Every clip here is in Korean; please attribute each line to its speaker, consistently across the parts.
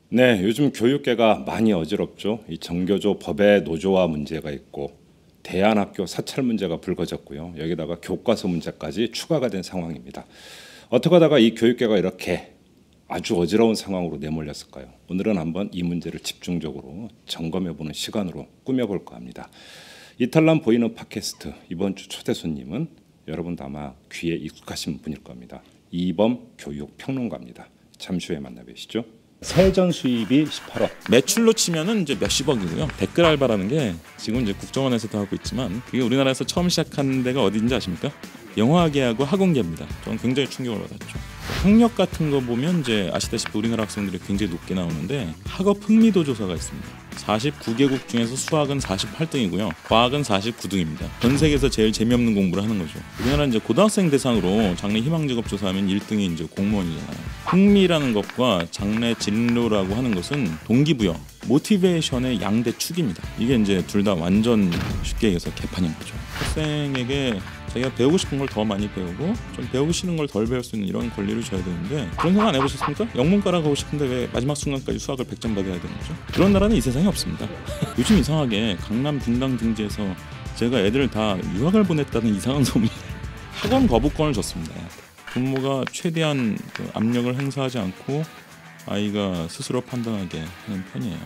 Speaker 1: 네, 요즘 교육계가 많이 어지럽죠. 이 정교조 법의 노조화 문제가 있고 대안학교 사찰 문제가 불거졌고요. 여기다가 교과서 문제까지 추가가 된 상황입니다. 어떻게 하다가 이 교육계가 이렇게 아주 어지러운 상황으로 내몰렸을까요? 오늘은 한번 이 문제를 집중적으로 점검해보는 시간으로 꾸며볼까 합니다. 이탈남 보이는 팟캐스트 이번 주 초대 손님은 여러분도 아마 귀에 익숙하신 분일 겁니다. 이범 교육평론가입니다. 잠시 후에 만나뵈시죠. 세전 수입이 18억.
Speaker 2: 매출로 치면은 이제 몇십억이고요. 댓글 알바라는 게 지금 이제 국정원에서도 하고 있지만 그게 우리나라에서 처음 시작한 데가 어디인지 아십니까? 영화계하고 학원계입니다. 저는 굉장히 충격을 받았죠. 학력 같은 거 보면 이제 아시다시피 우리나라 학생들이 굉장히 높게 나오는데 학업 흥미도 조사가 있습니다. 49개국 중에서 수학은 48등이고요. 과학은 49등입니다. 전 세계에서 제일 재미없는 공부를 하는 거죠. 우리나라는 이제 고등학생 대상으로 장래 희망 직업 조사하면 1등이 이제 공무원이잖아요. 흥미라는 것과 장래 진로라고 하는 것은 동기부여, 모티베이션의 양대 축입니다. 이게 이제 둘 다 완전 쉽게 얘기해서 개판인 거죠. 학생에게 자기가 배우고 싶은 걸 더 많이 배우고 좀 배우고 싶은 걸 덜 배울 수 있는 이런 권리를 줘야 되는데 그런 생각 안 해보셨습니까? 영문과라고 하고 싶은데 왜 마지막 순간까지 수학을 100점 받아야 되는 거죠? 그런 나라는 이 세상에 없습니다. 요즘 이상하게 강남 분당 등지에서 제가 애들을 다 유학을 보냈다는 이상한 소문이 학원 거부권을 줬습니다. 부모가 최대한 그 압력을 행사하지 않고 아이가 스스로 판단하게 하는 편이에요.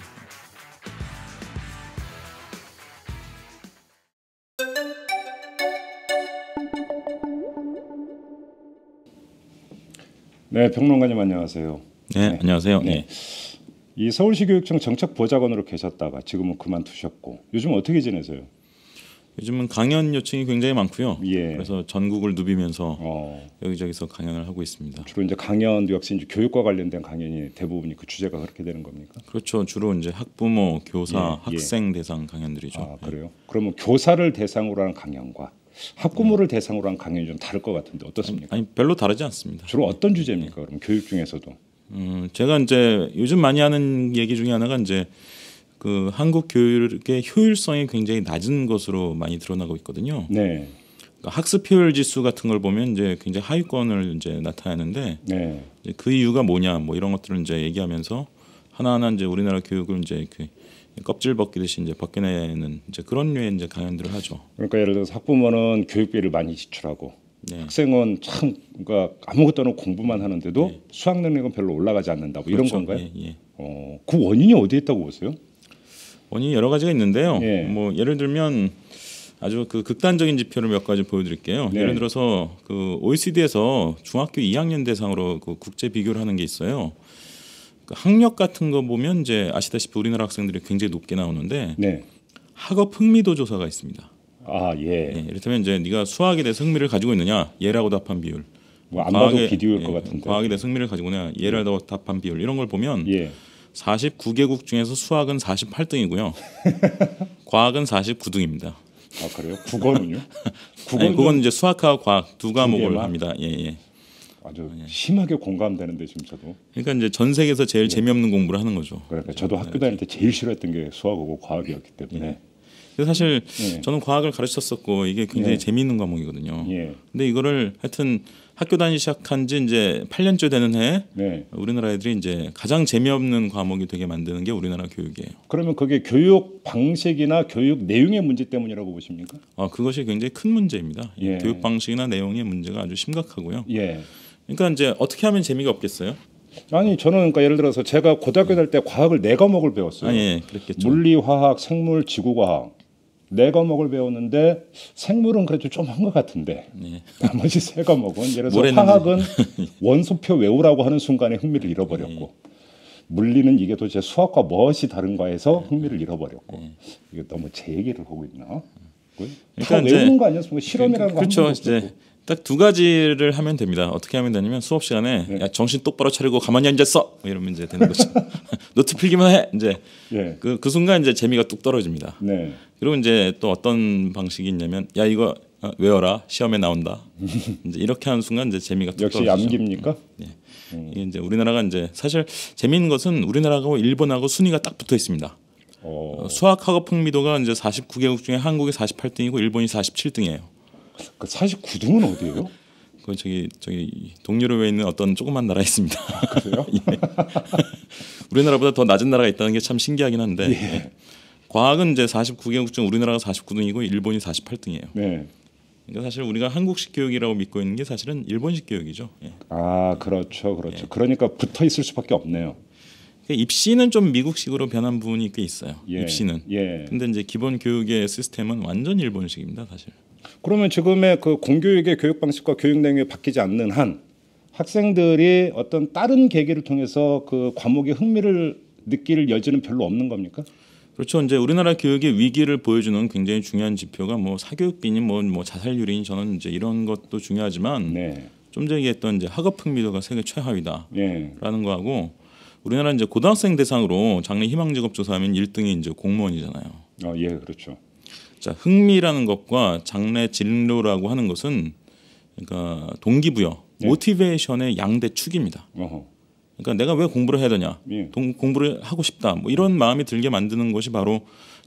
Speaker 1: 네, 평론가님 안녕하세요.
Speaker 2: 네, 안녕하세요. 네.
Speaker 1: 이 서울시 교육청 정책보좌관으로 계셨다가 지금은 그만두셨고 요즘 어떻게 지내세요?
Speaker 2: 요즘은 강연 요청이 굉장히 많고요.
Speaker 1: 예.
Speaker 2: 그래서 전국을 누비면서 여기저기서 강연을 하고 있습니다.
Speaker 1: 주로 이제 강연도 역시 이제 교육과 관련된 강연이 대부분이 그 주제가 그렇게 되는 겁니까?
Speaker 2: 그렇죠. 주로 이제 학부모, 교사,
Speaker 1: 예,
Speaker 2: 학생 대상 강연들이죠.
Speaker 1: 아, 그래요? 그러면 교사를 대상으로 하는 강연과 학부모를 대상으로 한 강연이 좀 다를 것 같은데 어떻습니까?
Speaker 2: 아니 별로 다르지 않습니다.
Speaker 1: 주로 어떤 주제입니까? 그럼 교육 중에서도?
Speaker 2: 제가 이제 요즘 많이 하는 얘기 중에 하나가 이제 그 한국 교육의 효율성이 굉장히 낮은 것으로 많이 드러나고 있거든요.
Speaker 1: 네.
Speaker 2: 그러니까 학습 효율 지수 같은 걸 보면 이제 굉장히 하위권을 이제 나타내는데
Speaker 1: 네.
Speaker 2: 이제 그 이유가 뭐냐 뭐 이런 것들을 이제 얘기하면서 하나하나 이제 우리나라 교육을 이제 그 껍질 벗기듯이 이제 벗겨내는 이제 그런 류의 이제 강연들을 하죠.
Speaker 1: 그러니까 예를 들어서 학부모는 교육비를 많이 지출하고
Speaker 2: 네.
Speaker 1: 학생은 참 그러니까 아무것도 안 하고 공부만 하는데도
Speaker 2: 네.
Speaker 1: 수학 능력은 별로 올라가지 않는다. 뭐
Speaker 2: 그렇죠.
Speaker 1: 이런 건가요?
Speaker 2: 예, 예.
Speaker 1: 그 원인이 어디에 있다고 보세요?
Speaker 2: 원인이 여러 가지가 있는데요.
Speaker 1: 예.
Speaker 2: 뭐 예를 들면 아주 그 극단적인 지표를 몇 가지 보여드릴게요.
Speaker 1: 네.
Speaker 2: 예를 들어서 그 OECD에서 중학교 2학년 대상으로 그 국제 비교를 하는 게 있어요. 그 학력 같은 거 보면 이제 아시다시피 우리나라 학생들이 굉장히 높게 나오는데
Speaker 1: 네.
Speaker 2: 학업 흥미도 조사가 있습니다.
Speaker 1: 아 예.
Speaker 2: 예, 이를테면 이제 네가 수학에 대해서 흥미를 가지고 있느냐 예라고 답한 비율.
Speaker 1: 뭐 안 봐도 비디오일 것 같은데.
Speaker 2: 과학에 대해서 흥미를 가지고 있느냐 예라고 답한 비율 이런 걸 보면
Speaker 1: 예.
Speaker 2: 49개국 중에서 수학은 48등이고요. 과학은 49등입니다.
Speaker 1: 아 그래요? 국어는요?
Speaker 2: 국어는 이제 수학하고 과학 두 과목을
Speaker 1: 개만?
Speaker 2: 합니다. 예, 예.
Speaker 1: 아주 심하게 공감되는데 지금 저도.
Speaker 2: 그러니까 이제 전 세계에서 제일 재미없는 공부를 하는 거죠.
Speaker 1: 그러니까 저도 학교 다닐 때 제일 싫어했던 게 수학하고 과학이었기 때문에.
Speaker 2: 예. 그래서 사실
Speaker 1: 예.
Speaker 2: 저는 과학을 가르쳤었고 이게 굉장히
Speaker 1: 예.
Speaker 2: 재미있는 과목이거든요.
Speaker 1: 예.
Speaker 2: 근데 이거를 하여튼 학교 다니기 시작한 지 이제 8년째 되는 해에
Speaker 1: 네.
Speaker 2: 우리나라 애들이 이제 가장 재미없는 과목이 되게 만드는 게 우리나라 교육이에요.
Speaker 1: 그러면 그게 교육 방식이나 교육 내용의 문제 때문이라고 보십니까?
Speaker 2: 그것이 굉장히 큰 문제입니다. 이
Speaker 1: 예.
Speaker 2: 교육 방식이나 내용의 문제가 아주 심각하고요.
Speaker 1: 예.
Speaker 2: 그러니까 이제 어떻게 하면 재미가 없겠어요?
Speaker 1: 아니 저는 그러니까 예를 들어서 제가 고등학교 다닐 때 과학을 4과목을 배웠어요.
Speaker 2: 예, 그랬겠죠.
Speaker 1: 물리, 화학, 생물, 지구과학 4과목을 배웠는데 생물은 그래도 좀 한 것 같은데
Speaker 2: 예.
Speaker 1: 나머지 3과목은 예를 들어서
Speaker 2: 뭘 했는지.
Speaker 1: 화학은 원소표 외우라고 하는 순간에 흥미를 잃어버렸고 물리는 이게 도대체 수학과 무엇이 다른가 해서 흥미를 잃어버렸고 이게 너무 제 얘기를 하고 있나? 다
Speaker 2: 그러니까
Speaker 1: 외우는 거 아니었습니까? 실험이라는 거
Speaker 2: 그렇죠.
Speaker 1: 한
Speaker 2: 이제 딱 두 가지를 하면 됩니다. 어떻게 하면 되냐면 수업 시간에
Speaker 1: 네.
Speaker 2: 야, 정신 똑바로 차리고 가만히 앉았어 이러면 이제 되는 거죠. 노트 필기만 해. 이제
Speaker 1: 예.
Speaker 2: 그 순간 이제 재미가 뚝 떨어집니다.
Speaker 1: 네.
Speaker 2: 그리고 이제 또 어떤 방식이 있냐면 야 이거 외워라 시험에 나온다. 이제 이렇게 하는 순간 이제 재미가 뚝
Speaker 1: 역시
Speaker 2: 떨어지죠.
Speaker 1: 암기입니까?
Speaker 2: 예. 이게 이제 우리나라가 이제 사실 재미있는 것은 우리나라하고 일본하고 순위가 딱 붙어 있습니다. 수학 학업 흥미도가 이제 49개국 중에 한국이 48등이고 일본이 47등이에요.
Speaker 1: 그 49등은 어디예요?
Speaker 2: 그 저기 동유럽에 있는 어떤 조그만 나라에 있습니다.
Speaker 1: 그래요?
Speaker 2: 예. 우리나라보다 더 낮은 나라가 있다는 게 참 신기하긴 한데 예. 과학은 이제 49개국 중 우리나라가 49등이고 일본이 48등이에요.
Speaker 1: 네.
Speaker 2: 그러니까 사실 우리가 한국식 교육이라고 믿고 있는 게 사실은 일본식 교육이죠. 예.
Speaker 1: 아, 그렇죠, 그렇죠. 그러니까 붙어 있을 수밖에 없네요.
Speaker 2: 그러니까 입시는 좀 미국식으로 변한 부분이 꽤 있어요.
Speaker 1: 예.
Speaker 2: 입시는.
Speaker 1: 예.
Speaker 2: 근데 이제 기본 교육의 시스템은 완전 일본식입니다, 사실.
Speaker 1: 그러면 지금의 그 공교육의 교육 방식과 교육 내용이 바뀌지 않는 한 학생들이 어떤 다른 계기를 통해서 그 과목에 흥미를 느낄 여지는 별로 없는 겁니까?
Speaker 2: 그렇죠. 이제 우리나라 교육의 위기를 보여주는 굉장히 중요한 지표가 뭐 사교육비니 뭐 자살률이니 저는 이제 이런 것도 중요하지만
Speaker 1: 네.
Speaker 2: 좀 전에 얘기했던 이제 학업 흥미도가 세계 최하위다라는
Speaker 1: 네.
Speaker 2: 거하고 우리나라 이제 고등학생 대상으로 장래 희망 직업 조사하면 1등이 이제 공무원이잖아요.
Speaker 1: 예, 그렇죠.
Speaker 2: 자, 흥미라는 것과 장래 진로라고 하는 것은 그러니까 동기부여,
Speaker 1: 네.
Speaker 2: 모티베이션의 양대 축입니다.
Speaker 1: 어허.
Speaker 2: 그러니까 내가 왜 공부를 해야 되냐,
Speaker 1: 예.
Speaker 2: 공부를 하고 싶다, 뭐 이런 마음이 들게 만드는 것이 바로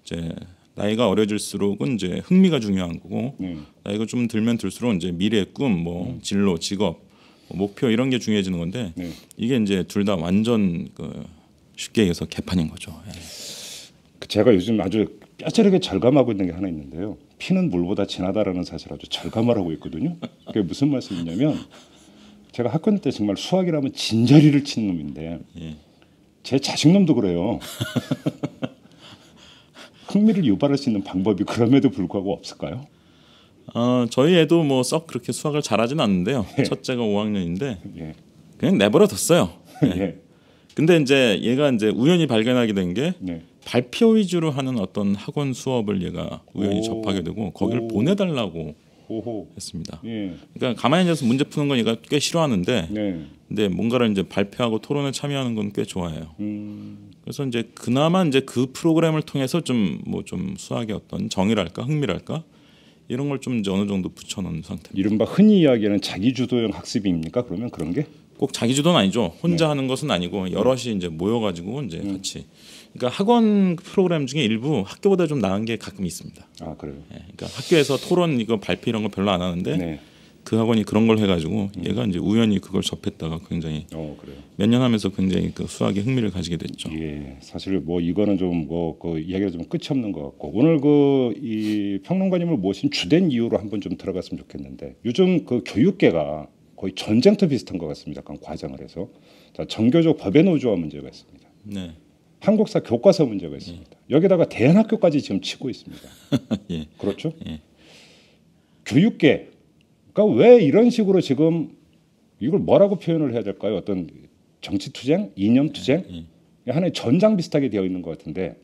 Speaker 2: 이제 나이가 어려질수록은 이제 흥미가 중요한 거고 나이가 좀 들면 들수록 이제 미래의 꿈, 뭐 진로, 직업, 뭐 목표 이런 게 중요해지는 건데
Speaker 1: 네.
Speaker 2: 이게 이제 둘 다 완전 쉽게 얘기해서 개판인 거죠. 예.
Speaker 1: 제가 요즘 아주 뼈저리게 절감하고 있는 게 하나 있는데요. 피는 물보다 진하다라는 사실 아주 절감을 하고 있거든요. 그게 무슨 말씀이냐면 제가 학교 다닐 때 정말 수학이라면 진저리를 치는 놈인데
Speaker 2: 예.
Speaker 1: 제 자식놈도 그래요. 흥미를 유발할 수 있는 방법이 그럼에도 불구하고 없을까요?
Speaker 2: 저희 애도 뭐 썩 그렇게 수학을 잘하진 않는데요.
Speaker 1: 예.
Speaker 2: 첫째가 5학년인데
Speaker 1: 예.
Speaker 2: 그냥 내버려 뒀어요. 예.
Speaker 1: 예.
Speaker 2: 근데 이제 얘가 이제 우연히 발견하게 된 게
Speaker 1: 네.
Speaker 2: 발표 위주로 하는 어떤 학원 수업을 얘가 우연히
Speaker 1: 오.
Speaker 2: 접하게 되고 거기를
Speaker 1: 오.
Speaker 2: 보내달라고
Speaker 1: 오호.
Speaker 2: 했습니다.
Speaker 1: 예.
Speaker 2: 그러니까 가만히 앉아서 문제 푸는 건 얘가 꽤 싫어하는데,
Speaker 1: 네.
Speaker 2: 근데 뭔가를 이제 발표하고 토론에 참여하는 건 꽤 좋아해요. 그래서 이제 그나마 이제 그 프로그램을 통해서 좀 수학의 어떤 정의랄까 흥미랄까 이런 걸 좀 이제 어느 정도 붙여놓은 상태입니다.
Speaker 1: 이른바 흔히 이야기하는 자기주도형 학습입니까? 그러면 그런 게?
Speaker 2: 꼭 자기주도는 아니죠. 혼자
Speaker 1: 네.
Speaker 2: 하는 것은 아니고 여럿이 이제 모여가지고 이제 같이. 그러니까 학원 프로그램 중에 일부 학교보다 좀 나은 게 가끔 있습니다.
Speaker 1: 아, 그래요.
Speaker 2: 예, 그러니까 학교에서 토론 이거 발표 이런 거 별로 안 하는데
Speaker 1: 네.
Speaker 2: 그 학원이 그런 걸 해가지고 얘가 이제 우연히 그걸 접했다가 굉장히
Speaker 1: 그래요.
Speaker 2: 몇 년 하면서 굉장히 그 수학에 흥미를 가지게 됐죠.
Speaker 1: 예, 사실 뭐 이거는 좀 뭐 그 이야기가 좀 끝이 없는 것 같고 오늘 이 평론가님을 모신 주된 이유로 한번 좀 들어갔으면 좋겠는데 요즘 그 교육계가 거의 전쟁터 비슷한 것 같습니다. 약간 과장을 해서 자, 정교조 법의 노조화 문제가 있습니다.
Speaker 2: 네.
Speaker 1: 한국사 교과서 문제가 있습니다. 여기다가 대안학교까지 지금 치고 있습니다.
Speaker 2: 예.
Speaker 1: 그렇죠?
Speaker 2: 예.
Speaker 1: 교육계가 왜 이런 식으로 지금 이걸 뭐라고 표현을 해야 될까요? 어떤 정치 투쟁, 이념 투쟁, 하나의 전장 비슷하게 되어 있는 것 같은데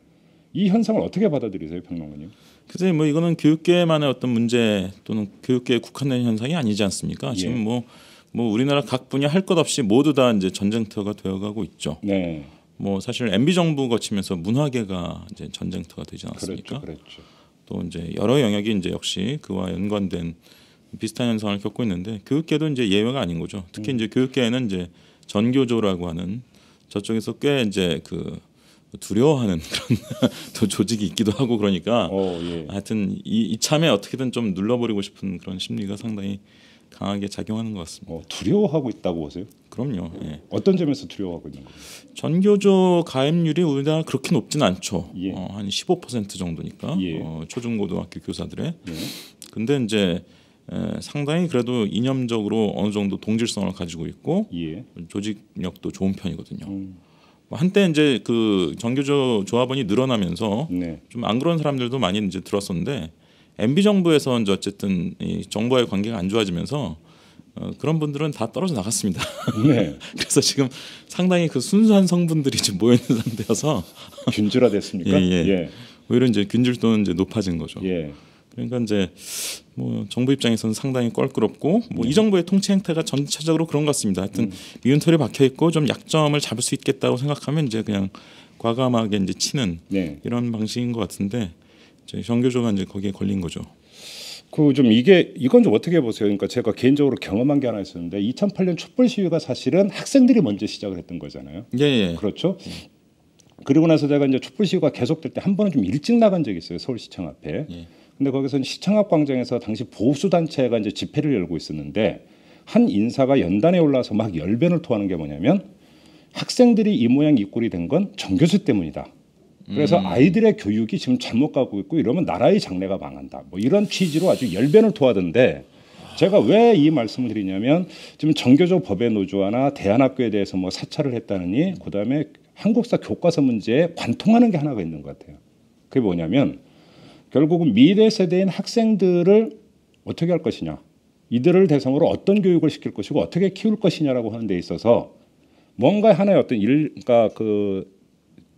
Speaker 1: 이 현상을 어떻게 받아들이세요, 평론가님?
Speaker 2: 글쎄 뭐 이거는 교육계만의 어떤 문제 또는 교육계에 국한된 현상이 아니지 않습니까? 지금 뭐 우리나라 각 분야 할 것 없이 모두 다 이제 전쟁터가 되어가고 있죠.
Speaker 1: 네,
Speaker 2: 뭐 사실 MB 정부 거치면서 문화계가 이제 전쟁터가 되지 않았습니까?
Speaker 1: 그렇죠.
Speaker 2: 또 이제 여러 영역이 이제 역시 그와 연관된 비슷한 현상을 겪고 있는데 교육계도 이제 예외가 아닌 거죠. 특히 이제 교육계에는 이제 전교조라고 하는 저쪽에서 꽤 이제 그 두려워하는 그런 또 조직이 있기도 하고 그러니까
Speaker 1: 예.
Speaker 2: 하여튼 이참에 어떻게든 좀 눌러버리고 싶은 그런 심리가 상당히 강하게 작용하는 것 같습니다.
Speaker 1: 두려워하고 있다고 보세요?
Speaker 2: 그럼요. 예.
Speaker 1: 어떤 점에서 두려워하고 있는 거예요?
Speaker 2: 전교조 가입률이 우리나라 그렇게 높진 않죠.
Speaker 1: 예.
Speaker 2: 한 15% 정도니까
Speaker 1: 예.
Speaker 2: 초중고등학교 교사들의.
Speaker 1: 예.
Speaker 2: 근데 이제 상당히 그래도 이념적으로 어느 정도 동질성을 가지고 있고
Speaker 1: 예.
Speaker 2: 조직력도 좋은 편이거든요. 한때 이제 그 전교조 조합원이 늘어나면서
Speaker 1: 네.
Speaker 2: 좀 안 그런 사람들도 많이 이제 들었었는데 MB 정부에서 이제 어쨌든 이 정부와의 관계가 안 좋아지면서 그런 분들은 다 떨어져 나갔습니다.
Speaker 1: 네.
Speaker 2: 그래서 지금 상당히 그 순수한 성분들이 지금 모여 있는 상태여서
Speaker 1: 균질화됐습니까?
Speaker 2: 예. 오히려 이제 균질도는 이제 높아진 거죠.
Speaker 1: 예.
Speaker 2: 그러니까 이제 뭐 정부 입장에서는 상당히 껄끄럽고 뭐 이 정부의 통치 행태가 전체적으로 그런 것 같습니다. 하여튼 미운털이 박혀 있고 좀 약점을 잡을 수 있겠다고 생각하면 이제 그냥 과감하게 이제 치는
Speaker 1: 네.
Speaker 2: 이런 방식인 것 같은데 이제 정교조가 이제 거기에 걸린 거죠.
Speaker 1: 그 좀 이건 좀 어떻게 보세요? 그러니까 제가 개인적으로 경험한 게 하나 있었는데 2008년 촛불 시위가 사실은 학생들이 먼저 시작을 했던 거잖아요.
Speaker 2: 예.
Speaker 1: 그렇죠? 그리고 나서 제가 이제 촛불 시위가 계속될 때 한 번은 좀 일찍 나간 적이 있어요. 서울시청 앞에.
Speaker 2: 예.
Speaker 1: 근데 거기서 시청 앞 광장에서 당시 보수 단체가 이제 집회를 열고 있었는데 한 인사가 연단에 올라서 막 열변을 토하는 게 뭐냐면 학생들이 이 모양 이 꼴이 된 건 정교수 때문이다. 그래서 아이들의 교육이 지금 잘못 가고 있고 이러면 나라의 장래가 망한다. 뭐 이런 취지로 아주 열변을 토하던데 제가 왜 이 말씀을 드리냐면 지금 정교조 법의 노조화나 대안학교에 대해서 뭐 사찰을 했다느니 그다음에 한국사 교과서 문제에 관통하는 게 하나가 있는 것 같아요. 그게 뭐냐면 결국은 미래 세대인 학생들을 어떻게 할 것이냐, 이들을 대상으로 어떤 교육을 시킬 것이고 어떻게 키울 것이냐라고 하는 데 있어서 뭔가 하나의 어떤 그러니까 그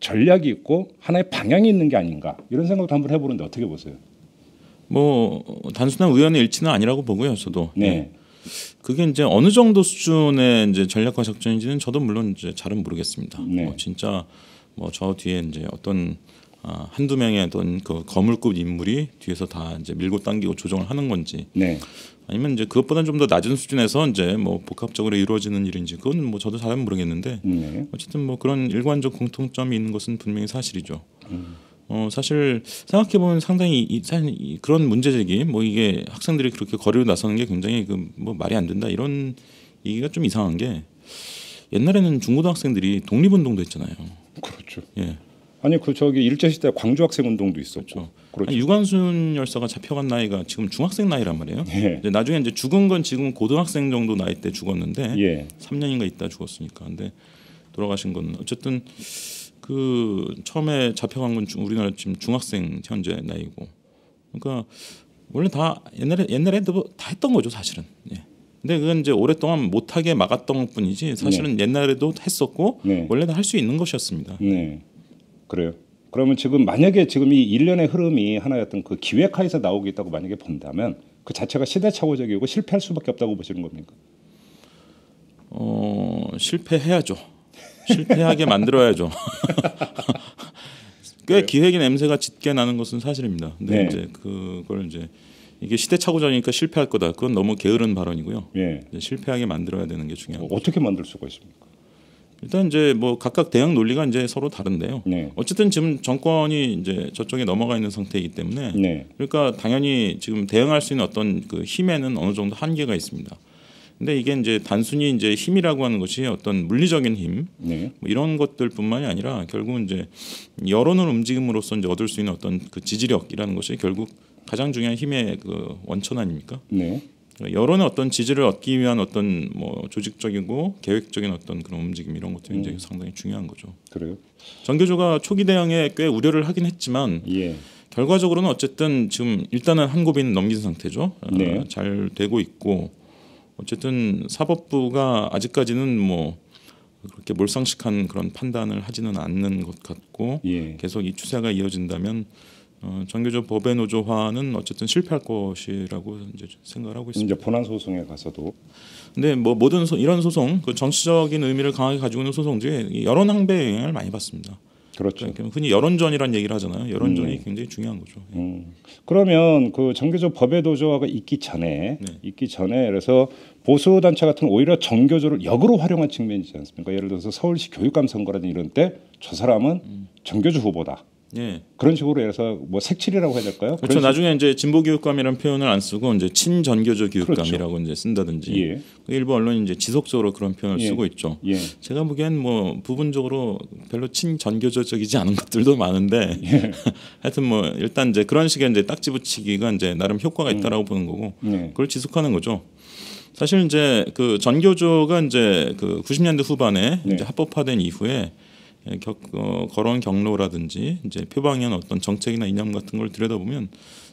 Speaker 1: 전략이 있고 하나의 방향이 있는 게 아닌가 이런 생각도 한번 해보는데 어떻게 보세요?
Speaker 2: 뭐 단순한 우연의 일치는 아니라고 보고요, 저도.
Speaker 1: 네.
Speaker 2: 예. 그게 이제 어느 정도 수준의 이제 전략과 작전인지는 저도 물론 이제 잘은 모르겠습니다.
Speaker 1: 네.
Speaker 2: 뭐 진짜 뭐 저 뒤에 이제 어떤 한두 명의 어떤 그 거물급 인물이 뒤에서 다 이제 밀고 당기고 조정을 하는 건지,
Speaker 1: 네.
Speaker 2: 아니면 이제 그것보다는 좀 더 낮은 수준에서 이제 뭐 복합적으로 이루어지는 일인지 그건 뭐 저도 잘 모르겠는데
Speaker 1: 네.
Speaker 2: 어쨌든 뭐 그런 일관적 공통점이 있는 것은 분명히 사실이죠. 사실 생각해 보면 상당히 사실 그런 문제 제기, 뭐 이게 학생들이 그렇게 거리로 나서는 게 굉장히 그 뭐 말이 안 된다 이런 얘기가 좀 이상한 게 옛날에는 중고등학생들이 독립운동도 했잖아요.
Speaker 1: 그렇죠.
Speaker 2: 예.
Speaker 1: 아니 그 저기 일제 시대 광주 학생 운동도 있었고. 그렇죠.
Speaker 2: 아니, 유관순 열사가 잡혀간 나이가 지금 중학생 나이란 말이에요.
Speaker 1: 예.
Speaker 2: 근데 나중에 이제 죽은 건 지금 고등학생 정도 나이 때 죽었는데
Speaker 1: 예.
Speaker 2: 3년인가 있다 죽었으니까. 근데 돌아가신 건 어쨌든 그 처음에 잡혀간 건 우리나라 지금 중학생 현재 나이고. 그러니까 원래 다 옛날에도 다 했던 거죠 사실은. 예. 근데 그건 이제 오랫동안 못하게 막았던 뿐이지 사실은 옛날에도 했었고
Speaker 1: 네.
Speaker 2: 원래는 할 수 있는 것이었습니다.
Speaker 1: 네. 그래요. 그러면 지금 만약에 지금 이 일련의 흐름이 하나의 어떤 그 기획하에서 나오고 있다고 만약에 본다면 그 자체가 시대착오적이고 실패할 수밖에 없다고 보시는 겁니까?
Speaker 2: 실패해야죠. 실패하게 만들어야죠. 꽤 기획의 냄새가 짙게 나는 것은 사실입니다. 근데
Speaker 1: 네.
Speaker 2: 이제 그걸 이제 이게 시대착오적이니까 실패할 거다. 그건 너무 게으른 발언이고요.
Speaker 1: 예.
Speaker 2: 이제 실패하게 만들어야 되는 게 중요한 거죠.
Speaker 1: 어떻게 만들 수가 있습니까?
Speaker 2: 일단 이제 뭐 각각 대응 논리가 이제 서로 다른데요.
Speaker 1: 네.
Speaker 2: 어쨌든 지금 정권이 이제 저쪽에 넘어가 있는 상태이기 때문에
Speaker 1: 네.
Speaker 2: 그러니까 당연히 지금 대응할 수 있는 어떤 그 힘에는 어느 정도 한계가 있습니다. 근데 이게 이제 단순히 이제 힘이라고 하는 것이 어떤 물리적인 힘,
Speaker 1: 네.
Speaker 2: 뭐 이런 것들뿐만이 아니라 결국은 이제 여론을 움직임으로써 이제 얻을 수 있는 어떤 그 지지력이라는 것이 결국 가장 중요한 힘의 그 원천 아닙니까?
Speaker 1: 네.
Speaker 2: 여론의 어떤 지지를 얻기 위한 어떤 뭐 조직적이고 계획적인 어떤 그런 움직임 이런 것들이 이제 상당히 중요한 거죠.
Speaker 1: 그래요.
Speaker 2: 정교조가 초기 대응에 꽤 우려를 하긴 했지만
Speaker 1: 예.
Speaker 2: 결과적으로는 어쨌든 지금 일단은 한 고비는 넘긴 상태죠.
Speaker 1: 네.
Speaker 2: 잘 되고 있고 어쨌든 사법부가 아직까지는 뭐 그렇게 몰상식한 그런 판단을 하지는 않는 것 같고
Speaker 1: 예.
Speaker 2: 계속 이 추세가 이어진다면 정교조 법의 노조화는 어쨌든 실패할 것이라고 이제 생각을 하고 있습니다.
Speaker 1: 이제 본안 소송에 가서도
Speaker 2: 근데 뭐 모든 이런 소송, 그 정치적인 의미를 강하게 가지고 있는 소송들이 이 여론 항배에 영향을 많이 받습니다.
Speaker 1: 그렇죠.
Speaker 2: 그러니까 흔히 여론전이라는 얘기를 하잖아요. 여론전이 굉장히 중요한 거죠.
Speaker 1: 그러면 그 정교조 법의 노조화가 있기 전에 그래서 보수 단체 같은 오히려 정교조를 역으로 활용한 측면이지 않습니까? 예를 들어서 서울시 교육감 선거라든 이런 때 저 사람은 정교조 후보다.
Speaker 2: 예.
Speaker 1: 그런 식으로 해서 뭐 색칠이라고 해야 될까요?
Speaker 2: 그렇죠. 나중에 이제 진보 교육감이라는 표현을 안 쓰고 이제 친전교조 교육감이라고
Speaker 1: 그렇죠.
Speaker 2: 이제 쓴다든지
Speaker 1: 예.
Speaker 2: 일부 언론이 이제 지속적으로 그런 표현을
Speaker 1: 예.
Speaker 2: 쓰고 있죠.
Speaker 1: 예.
Speaker 2: 제가 보기엔 뭐 부분적으로 별로 친전교조적이지 않은 것들도 많은데
Speaker 1: 예.
Speaker 2: 하여튼 뭐 일단 이제 그런 식의 이제 딱지 붙이기가 이제 나름 효과가 있다라고 보는 거고
Speaker 1: 네.
Speaker 2: 그걸 지속하는 거죠. 사실 이제 그 전교조가 이제 그 90년대 후반에
Speaker 1: 네.
Speaker 2: 이제 합법화된 이후에 걸어온 경로라든지 이제 표방한 어떤 정책이나 이념 같은 걸 들여다보면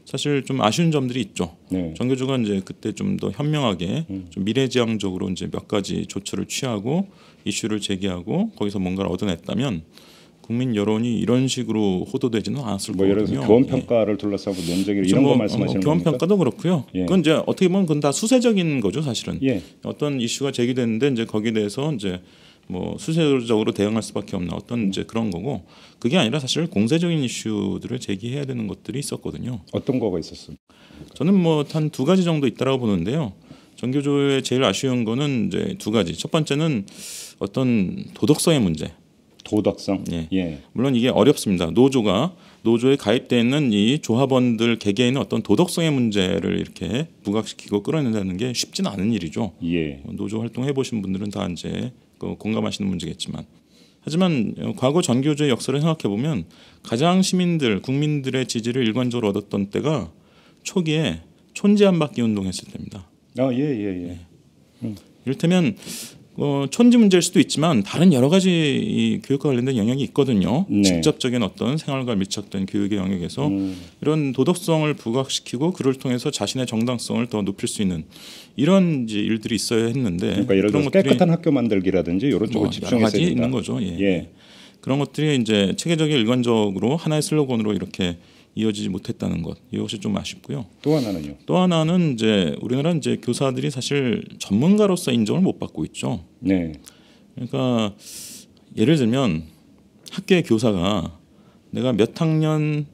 Speaker 2: 사실 좀 아쉬운 점들이 있죠.
Speaker 1: 네.
Speaker 2: 정교조가 이제 그때 좀 더 현명하게 좀 미래지향적으로 이제 몇 가지 조처를 취하고 이슈를 제기하고 거기서 뭔가를 얻어냈다면 국민 여론이 이런 식으로 호도되지는 않았을
Speaker 1: 뭐 예를
Speaker 2: 거거든요.
Speaker 1: 들어서 교원 평가를 둘러싸고 논쟁이 이런 거 말씀하시는
Speaker 2: 교원
Speaker 1: 겁니까?
Speaker 2: 평가도 그렇고요.
Speaker 1: 예.
Speaker 2: 그건 이제 어떻게 보면 그건 다 수세적인 거죠, 사실은.
Speaker 1: 예.
Speaker 2: 어떤 이슈가 제기되는데 이제 거기에 대해서 이제 뭐 수세적으로 대응할 수밖에 없는 어떤 이제 그런 거고 그게 아니라 사실 공세적인 이슈들을 제기해야 되는 것들이 있었거든요.
Speaker 1: 어떤 거가 있었습니까?
Speaker 2: 저는 뭐 한 두 가지 정도 있다라고 보는데요. 정교조의 제일 아쉬운 거는 이제 두 가지. 첫 번째는 어떤 도덕성의 문제.
Speaker 1: 도덕성.
Speaker 2: 예.
Speaker 1: 예.
Speaker 2: 물론 이게 어렵습니다. 노조에 가입돼 있는 이 조합원들 개개인의 어떤 도덕성의 문제를 이렇게 부각시키고 끌어낸다는 게 쉽지는 않은 일이죠.
Speaker 1: 예.
Speaker 2: 노조 활동해 보신 분들은 다 이제 공감하시는 문제겠지만, 하지만 과거 전교조의 역사를 생각해 보면 가장 국민들의 지지를 일관적으로 얻었던 때가 초기에 촌지안받기 운동했을 때입니다.
Speaker 1: 예.
Speaker 2: 이를테면 촌지 문제일 수도 있지만 다른 여러 가지 이 교육과 관련된 영역이 있거든요.
Speaker 1: 네.
Speaker 2: 직접적인 어떤 생활과 밀착된 교육의 영역에서 이런 도덕성을 부각시키고 그를 통해서 자신의 정당성을 더 높일 수 있는 이런 이제 일들이 있어야 했는데,
Speaker 1: 그러니까 예를 들어서 깨끗한 학교 만들기라든지 이런 쪽을
Speaker 2: 여러
Speaker 1: 집중해서
Speaker 2: 가지 있는 거죠. 예. 그런 것들이 이제 체계적인 일관적으로 하나의 슬로건으로 이렇게 이어지지 못했다는 것, 이것이 좀 아쉽고요.
Speaker 1: 또 하나는요.
Speaker 2: 또 하나는 이제 우리나라 이제 교사들이 사실 전문가로서 인정을 못 받고 있죠.
Speaker 1: 네.
Speaker 2: 그러니까 예를 들면 학교의 교사가 내가 몇 학년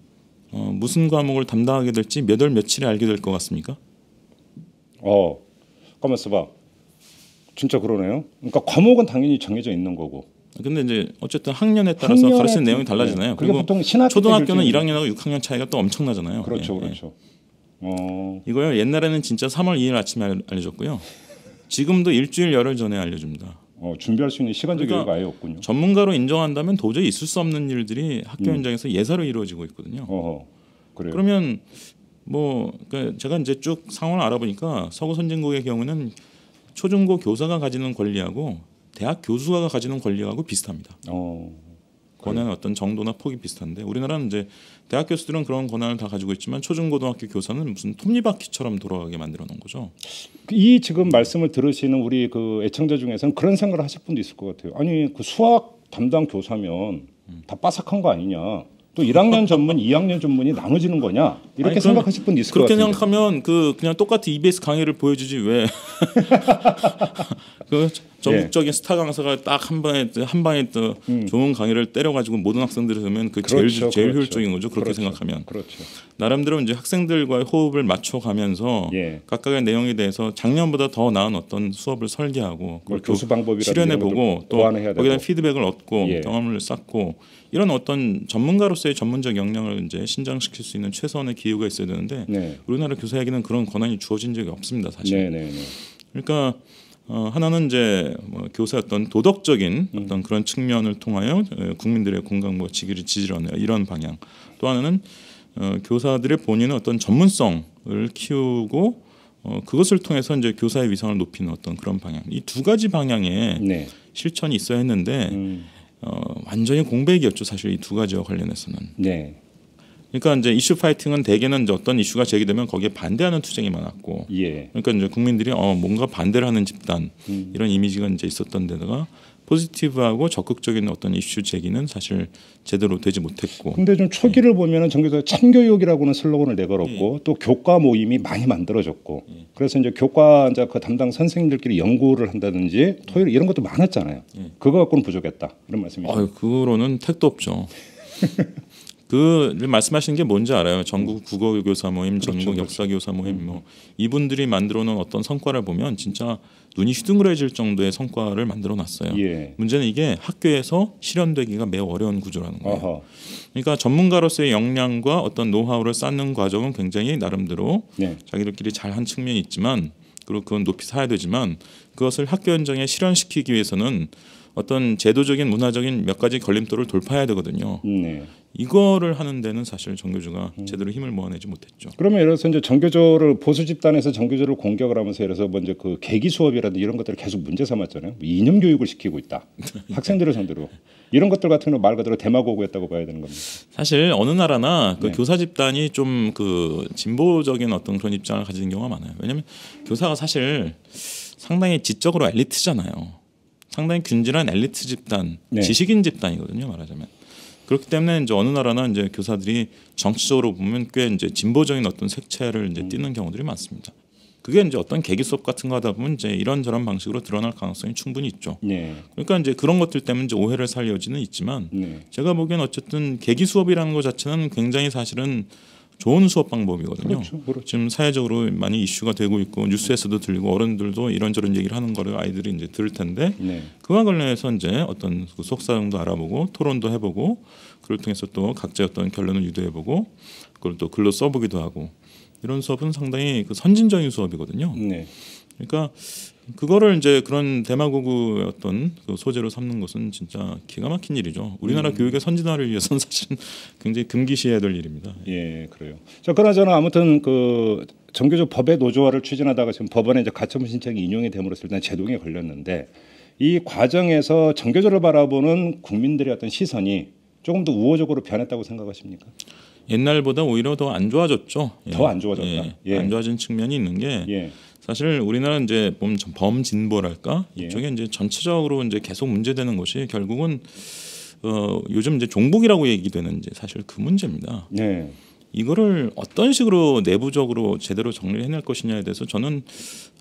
Speaker 2: 무슨 과목을 담당하게 될지 몇 월 며칠에 알게 될 것 같습니까?
Speaker 1: 가만 있어봐. 진짜 그러네요. 그러니까 과목은 당연히 정해져 있는 거고.
Speaker 2: 근데 이제 어쨌든 학년에 따라서 가르치는 내용이 달라지나요.
Speaker 1: 네.
Speaker 2: 그리고
Speaker 1: 보통 신학기
Speaker 2: 초등학교는 1학년하고 6학년 차이가 또 엄청나잖아요.
Speaker 1: 그렇죠.
Speaker 2: 이거요. 옛날에는 진짜 3월 2일 아침에 알려줬고요. 지금도 일주일 열흘 전에 알려줍니다.
Speaker 1: 준비할 수 있는 시간적
Speaker 2: 그러니까
Speaker 1: 여유가 아예 없군요.
Speaker 2: 전문가로 인정한다면 도저히 있을 수 없는 일들이 학교 현장에서 예사로 이루어지고 있거든요.
Speaker 1: 그래요.
Speaker 2: 그러면 그러니까 제가 이제 쭉 상황을 알아보니까 서구 선진국의 경우는 초중고 교사가 가지는 권리하고 대학 교수가 가지는 권리하고 비슷합니다. 권한의 어떤 정도나 폭이 비슷한데 우리나라는 이제 대학 교수들은 그런 권한을 다 가지고 있지만 초중고등학교 교사는 무슨 톱니바퀴처럼 돌아가게 만들어 놓은 거죠.
Speaker 1: 이 지금 말씀을 들으시는 우리 그 애청자 중에서는 그런 생각을 하실 분도 있을 것 같아요. 아니 그 수학 담당 교사면 다 빠삭한 거 아니냐? 또 1학년 전문, 2학년 전문이 나눠지는 거냐? 이렇게 생각하실 분도 있을 것 같아요.
Speaker 2: 그렇게 생각하면 그냥 똑같이 EBS 강의를 보여주지 왜 그 전국적인 스타 강사가 딱 한 방에 또 좋은 강의를 때려가지고 모든 학생들이 들으면 제일 효율적인 거죠. 그렇게 생각하면.
Speaker 1: 그렇죠.
Speaker 2: 나름대로 이제 학생들과의 호흡을 맞춰가면서 각각의 내용에 대해서 작년보다 더 나은 어떤 수업을 설계하고 그걸
Speaker 1: 교수 방법이라든지
Speaker 2: 실현해보고 또 거기다 피드백을 얻고 경험을 쌓고 이런 어떤 전문가로서의 전문적 역량을 이제 신장시킬 수 있는 최소한의 기회가 있어야 되는데 우리나라 교사에게는 그런 권한이 주어진 적이 없습니다, 사실. 그러니까 하나는 이제 교사의 어떤 도덕적인 어떤 그런 측면을 통하여 국민들의 공감과 지지를 얻는 이런 방향. 또 하나는 교사들의 본인의 어떤 전문성을 키우고 그것을 통해서 이제 교사의 위상을 높이는 어떤 그런 방향. 이 두 가지 방향의 실천이 있어야 했는데 완전히 공백이었죠, 사실 이 두 가지와 관련해서는. 그러니까 이제 이슈 파이팅은 대개는 이제 어떤 이슈가 제기되면 거기에 반대하는 투쟁이 많았고, 그러니까 이제 국민들이 뭔가 반대를 하는 집단 이런 이미지가 이제 있었던 데다가 포지티브하고 적극적인 어떤 이슈 제기는 사실 제대로 되지 못했고.
Speaker 1: 근데 좀 초기를 보면은 전교조 참교육이라고는 슬로건을 내걸었고 또 교과 모임이 많이 만들어졌고 그래서 이제 교과 이제 그 담당 선생님들끼리 연구를 한다든지 토요일 이런 것도 많았잖아요. 그거 갖고는 부족했다 이런 말씀이죠.
Speaker 2: 그거로는 택도 없죠. 그 말씀하시는 게 뭔지 알아요? 전국 국어교사 모임, 전국 역사교사 모임, 이분들이 만들어놓은 어떤 성과를 보면 진짜 눈이 휘둥그레질 정도의 성과를 만들어놨어요. 문제는 이게 학교에서 실현되기가 매우 어려운 구조라는 거예요. 그러니까 전문가로서의 역량과 어떤 노하우를 쌓는 과정은 굉장히 나름대로 자기들끼리 잘한 측면이 있지만, 그리고 그건 높이 사야 되지만 그것을 학교 현장에 실현시키기 위해서는 어떤 제도적인 문화적인 몇 가지 걸림돌을 돌파해야 되거든요. 이거를 하는 데는 사실 정교조가 제대로 힘을 모아내지 못했죠.
Speaker 1: 그러면 예를 들어서 이제 정교조를 보수 집단에서 정교조를 공격을 하면서 예를 들어서 먼저 그 계기 수업이라든지 이런 것들을 계속 문제 삼았잖아요. 이념 교육을 시키고 있다. 학생들을 상대로 이런 것들 같은 경우 말 그대로 대마고구였다고 봐야 되는 겁니다.
Speaker 2: 사실 어느 나라나 그 교사 집단이 좀 그 진보적인 어떤 그런 입장을 가지는 경우가 많아요. 왜냐하면 교사가 사실 상당히 지적으로 엘리트잖아요. 상당히 균질한 엘리트 집단, 지식인 집단이거든요, 말하자면. 그렇기 때문에 이제 어느 나라나 이제 교사들이 정치적으로 보면 꽤 이제 진보적인 어떤 색채를 이제 띠는 경우들이 많습니다. 그게 이제 어떤 계기 수업 같은 거 하다 보면 이제 이런저런 방식으로 드러날 가능성이 충분히 있죠. 그러니까 이제 그런 것들 때문에 이제 오해를 살 여지는 있지만 제가 보기엔 어쨌든 계기 수업이라는 것 자체는 굉장히 사실은 좋은 수업 방법이거든요.
Speaker 1: 그렇죠.
Speaker 2: 지금 사회적으로 많이 이슈가 되고 있고 뉴스에서도 들리고 어른들도 이런저런 얘기를 하는 거를 아이들이 이제 들을 텐데
Speaker 1: 네.
Speaker 2: 그와 관련해서 이제 어떤 그 속사정도 알아보고 토론도 해보고 그걸 통해서 또 각자의 어떤 결론을 유도해보고 그걸 또 글로 써보기도 하고 이런 수업은 상당히 그 선진적인 수업이거든요.
Speaker 1: 네.
Speaker 2: 그러니까 그거를 이제 그런 대마고구의 어떤 그 소재로 삼는 것은 진짜 기가 막힌 일이죠. 우리나라 교육의 선진화를 위해서는 사실은 굉장히 금기시해야 될 일입니다.
Speaker 1: 예, 그래요. 자, 그나저나 아무튼 그 정교조 법의 노조화를 추진하다가 지금 법원에 이제 가처분 신청이 인용이 됨으로써 일단 제동에 걸렸는데 이 과정에서 정교조를 바라보는 국민들의 어떤 시선이 조금 더 우호적으로 변했다고 생각하십니까?
Speaker 2: 옛날보다 오히려 더 안 좋아졌죠.
Speaker 1: 더 안 좋아졌다.
Speaker 2: 예.
Speaker 1: 예.
Speaker 2: 안 좋아진 측면이 있는 게
Speaker 1: 예.
Speaker 2: 사실 우리나라 이제 범진보랄까
Speaker 1: 예.
Speaker 2: 이쪽에 이제 전체적으로 이제 계속 문제되는 것이 결국은 요즘 이제 종북이라고 얘기되는 이제 사실 그 문제입니다.
Speaker 1: 네.
Speaker 2: 이거를 어떤 식으로 내부적으로 제대로 정리를 해낼 것이냐에 대해서 저는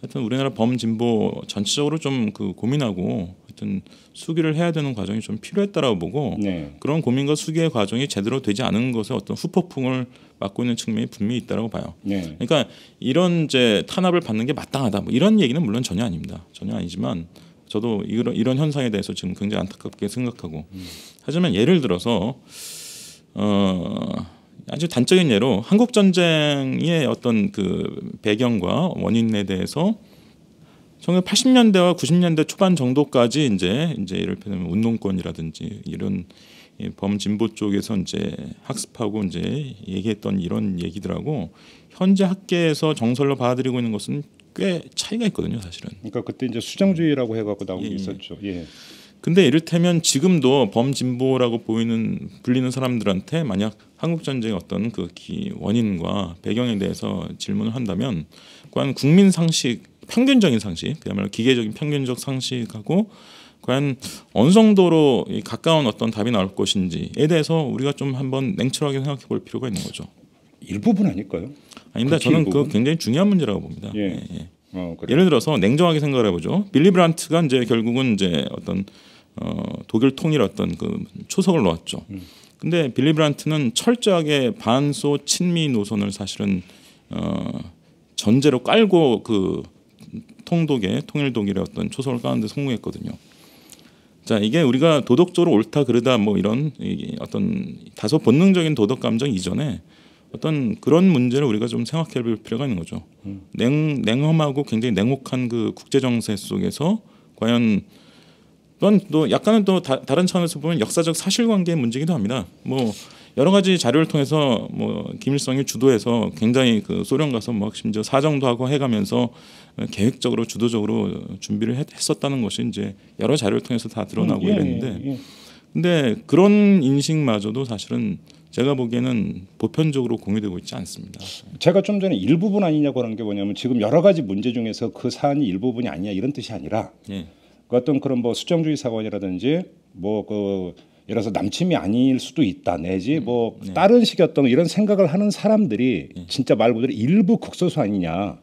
Speaker 2: 하여튼 우리나라 범진보 전체적으로 좀 그 고민하고 하여튼 수기를 해야 되는 과정이 좀 필요했다라고 보고
Speaker 1: 네.
Speaker 2: 그런 고민과 수기의 과정이 제대로 되지 않은 것에 어떤 후폭풍을 맞고 있는 측면이 분명히 있다라고 봐요.
Speaker 1: 네.
Speaker 2: 그러니까 이런 이제 탄압을 받는 게 마땅하다 뭐 이런 얘기는 물론 전혀 아닙니다. 전혀 아니지만 저도 이런 현상에 대해서 지금 굉장히 안타깝게 생각하고 하지만 예를 들어서 아주 단적인 예로 한국 전쟁의 어떤 그 배경과 원인에 대해서 1980년대와 90년대 초반 정도까지 이제 이를테면 운동권이라든지 이런 범진보 쪽에서 이제 학습하고 이제 얘기했던 이런 얘기들하고 현재 학계에서 정설로 받아들이고 있는 것은 꽤 차이가 있거든요, 사실은.
Speaker 1: 그러니까 그때 이제 수정주의라고 해갖고 나온 게 있었죠. 예.
Speaker 2: 근데 이를테면 지금도 범진보라고 불리는 사람들한테 만약 한국 전쟁의 어떤 그 원인과 배경에 대해서 질문을 한다면 과연 국민 상식, 평균적인 상식, 그야말로 기계적인 평균적 상식하고 과연 어느 정도로 가까운 어떤 답이 나올 것인지에 대해서 우리가 좀 한번 냉철하게 생각해 볼 필요가 있는 거죠.
Speaker 1: 일부분 아닐까요?
Speaker 2: 아닙니다. 저는 그거 굉장히 중요한 문제라고 봅니다.
Speaker 1: 예.
Speaker 2: 예.
Speaker 1: 그래요.
Speaker 2: 예를 들어서 냉정하게 생각을 해보죠. 빌리 브란트가 이제 결국은 이제 어떤 독일 통일 어떤 그 초석을 놓았죠. 근데 빌리 브란트는 철저하게 반소 친미 노선을 사실은 전제로 깔고 그 통일 독일의 어떤 초석을 까는데 성공했거든요. 자, 이게 우리가 도덕적으로 옳다 그르다 뭐 이런 어떤 다소 본능적인 도덕 감정 이전에 어떤 그런 문제를 우리가 좀 생각해 볼 필요가 있는 거죠. 냉엄하고 굉장히 냉혹한 그 국제 정세 속에서 과연 또 약간은 또 다른 차원에서 보면 역사적 사실관계의 문제이기도 합니다. 뭐 여러 가지 자료를 통해서 뭐 김일성이 주도해서 굉장히 그 소련 가서 뭐 심지어 사정도 하고 해가면서 계획적으로 주도적으로 준비를 했었다는 것이 이제 여러 자료를 통해서 다 드러나고 이랬는데, 근데 그런 인식마저도 사실은 제가 보기에는 보편적으로 공유되고 있지 않습니다.
Speaker 1: 제가 좀 전에 일부분 아니냐고 하는 게 뭐냐면 지금 여러 가지 문제 중에서 그 사안이 일부분이 아니냐 이런 뜻이 아니라
Speaker 2: 예.
Speaker 1: 그 어떤 그런 뭐 수정주의 사관이라든지 뭐 그 예를 들어서 남침이 아닐 수도 있다 내지 뭐 다른 식의 어떤 이런 생각을 하는 사람들이 진짜 말 그대로 일부 극소수 아니냐라는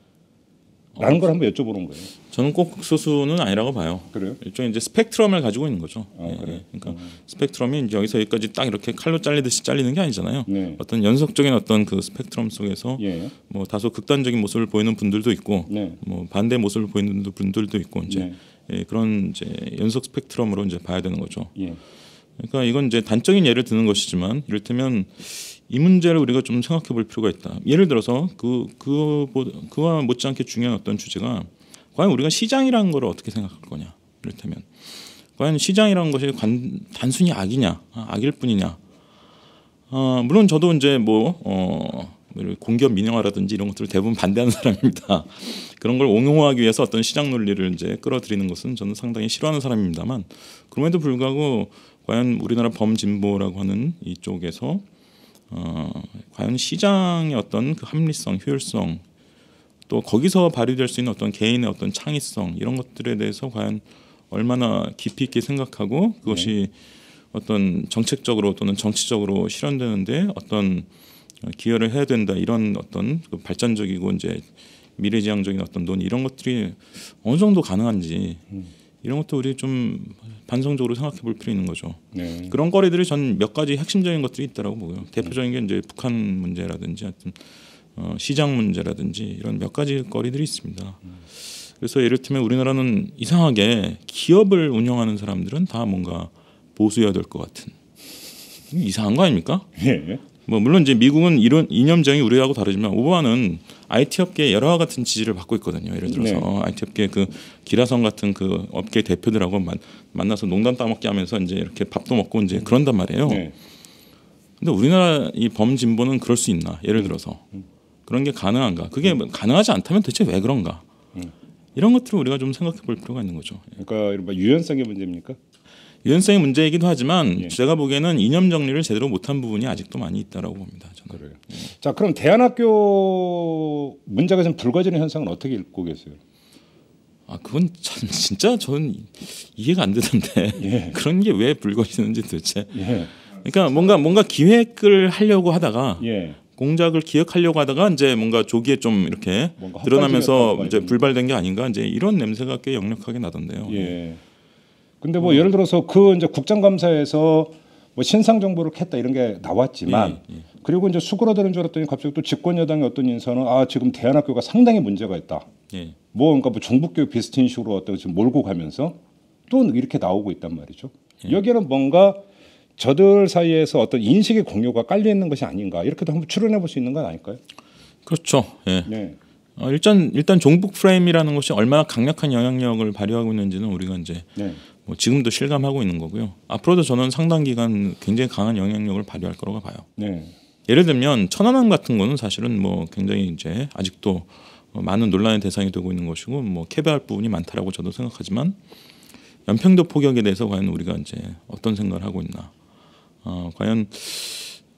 Speaker 1: 걸 한번 여쭤보는 거예요.
Speaker 2: 저는 꼭 극소수는 아니라고 봐요.
Speaker 1: 그래요?
Speaker 2: 일종의 이제 스펙트럼을 가지고 있는 거죠.
Speaker 1: 그래요?
Speaker 2: 그러니까 스펙트럼이 이제 여기서 여기까지 딱 이렇게 칼로 잘리듯이 잘리는 게 아니잖아요.
Speaker 1: 네.
Speaker 2: 어떤 연속적인 어떤 그 스펙트럼 속에서
Speaker 1: 예.
Speaker 2: 뭐 다소 극단적인 모습을 보이는 분들도 있고,
Speaker 1: 네.
Speaker 2: 뭐 반대 모습을 보이는 분들도 있고 이제
Speaker 1: 네.
Speaker 2: 예, 그런 이제 연속 스펙트럼으로 이제 봐야 되는 거죠.
Speaker 1: 예.
Speaker 2: 그러니까 이건 이제 단적인 예를 드는 것이지만 이를테면 이 문제를 우리가 좀 생각해 볼 필요가 있다. 예를 들어서 그와 못지않게 중요한 어떤 주제가 과연 우리가 시장이라는 걸 어떻게 생각할 거냐. 이를테면 과연 시장이라는 것이 단순히 악이냐, 악일 뿐이냐. 물론 저도 이제 공기업 민영화라든지 이런 것들을 대부분 반대하는 사람입니다. 그런 걸 옹호하기 위해서 어떤 시장 논리를 이제 끌어들이는 것은 저는 상당히 싫어하는 사람입니다만, 그럼에도 불구하고 과연 우리나라 범진보라고 하는 이쪽에서 과연 시장의 어떤 그 합리성, 효율성, 또 거기서 발휘될 수 있는 어떤 개인의 어떤 창의성 이런 것들에 대해서 과연 얼마나 깊이 있게 생각하고 그것이 어떤 정책적으로 또는 정치적으로 실현되는데 어떤 기여를 해야 된다, 이런 어떤 그 발전적이고 이제 미래지향적인 어떤 논의 이런 것들이 어느 정도 가능한지 이런 것도 우리 좀 반성적으로 생각해 볼 필요 있는 거죠.
Speaker 1: 네.
Speaker 2: 그런 거리들이 전 몇 가지 핵심적인 것들이 있다라고 보고요. 대표적인 게 이제 북한 문제라든지 하여튼 시장 문제라든지 이런 몇 가지 거리들이 있습니다. 그래서 예를 들면 우리나라는 이상하게 기업을 운영하는 사람들은 다 뭔가 보수여야 될 것 같은 이상한 거 아닙니까?
Speaker 1: 예.
Speaker 2: 뭐 물론 이제 미국은 이런 이념장이 우리하고 다르지만 오바마는 IT 업계 여러와 같은 지지를 받고 있거든요. 예를 들어서
Speaker 1: 네.
Speaker 2: IT 업계 그 기라성 같은 그 업계 대표들하고 만나서 농담 따먹기 하면서 이제 이렇게 밥도 먹고 이제 그런단 말이에요.
Speaker 1: 네.
Speaker 2: 근데 우리나라 이 범진보는 그럴 수 있나? 예를 들어서 그런 게 가능한가? 그게 가능하지 않다면 대체 왜 그런가? 이런 것들을 우리가 좀 생각해 볼 필요가 있는 거죠.
Speaker 1: 그러니까 이른바 유연성의 문제입니까?
Speaker 2: 유연성의 문제이기도 하지만
Speaker 1: 예.
Speaker 2: 제가 보기에는 이념 정리를 제대로 못한 부분이 아직도 많이 있다라고 봅니다. 저는.
Speaker 1: 그래요. 자, 그럼 대안학교 문제가 좀 불거지는 현상은 어떻게 읽고 계세요?
Speaker 2: 아 그건 참 진짜 저는 이해가 안 되던데
Speaker 1: 예.
Speaker 2: 그런 게 왜 불거지는지 도대체.
Speaker 1: 예.
Speaker 2: 그러니까 뭔가 기획을 하려고 하다가
Speaker 1: 예.
Speaker 2: 공작을 기획하려고 하다가 이제 뭔가 조기에 좀 이렇게
Speaker 1: 뭔가
Speaker 2: 드러나면서
Speaker 1: 헛발질했다고
Speaker 2: 이제
Speaker 1: 이런.
Speaker 2: 불발된 게 아닌가 이제 이런 냄새가 꽤 역력하게 나던데요.
Speaker 1: 예. 근데 뭐 예를 들어서 그 이제 국정감사에서 뭐 신상 정보를 캤다 이런 게 나왔지만 그리고 이제 수그러드는 줄 알았더니 갑자기 또 집권 여당의 어떤 인사는 아 지금 대안학교가 상당히 문제가 있다.
Speaker 2: 예.
Speaker 1: 뭐 그러니까 뭐 종북교육 비슷한 식으로 어떤 지금 몰고 가면서 또 이렇게 나오고 있단 말이죠. 여기에는 뭔가 저들 사이에서 어떤 인식의 공유가 깔려 있는 것이 아닌가 이렇게도 한번 추론해 볼 수 있는 건 아닐까요?
Speaker 2: 그렇죠. 예.
Speaker 1: 네.
Speaker 2: 일단 종북 프레임이라는 것이 얼마나 강력한 영향력을 발휘하고 있는지는 우리가 이제
Speaker 1: 네.
Speaker 2: 뭐 지금도 실감하고 있는 거고요. 앞으로도 저는 상당 기간 굉장히 강한 영향력을 발휘할 거라고 봐요.
Speaker 1: 네.
Speaker 2: 예를 들면 천안함 같은 거는 사실은 뭐 굉장히 이제 아직도 많은 논란의 대상이 되고 있는 것이고 뭐 캐배할 부분이 많다라고 저도 생각하지만 연평도 포격에 대해서 과연 우리가 이제 어떤 생각을 하고 있나? 과연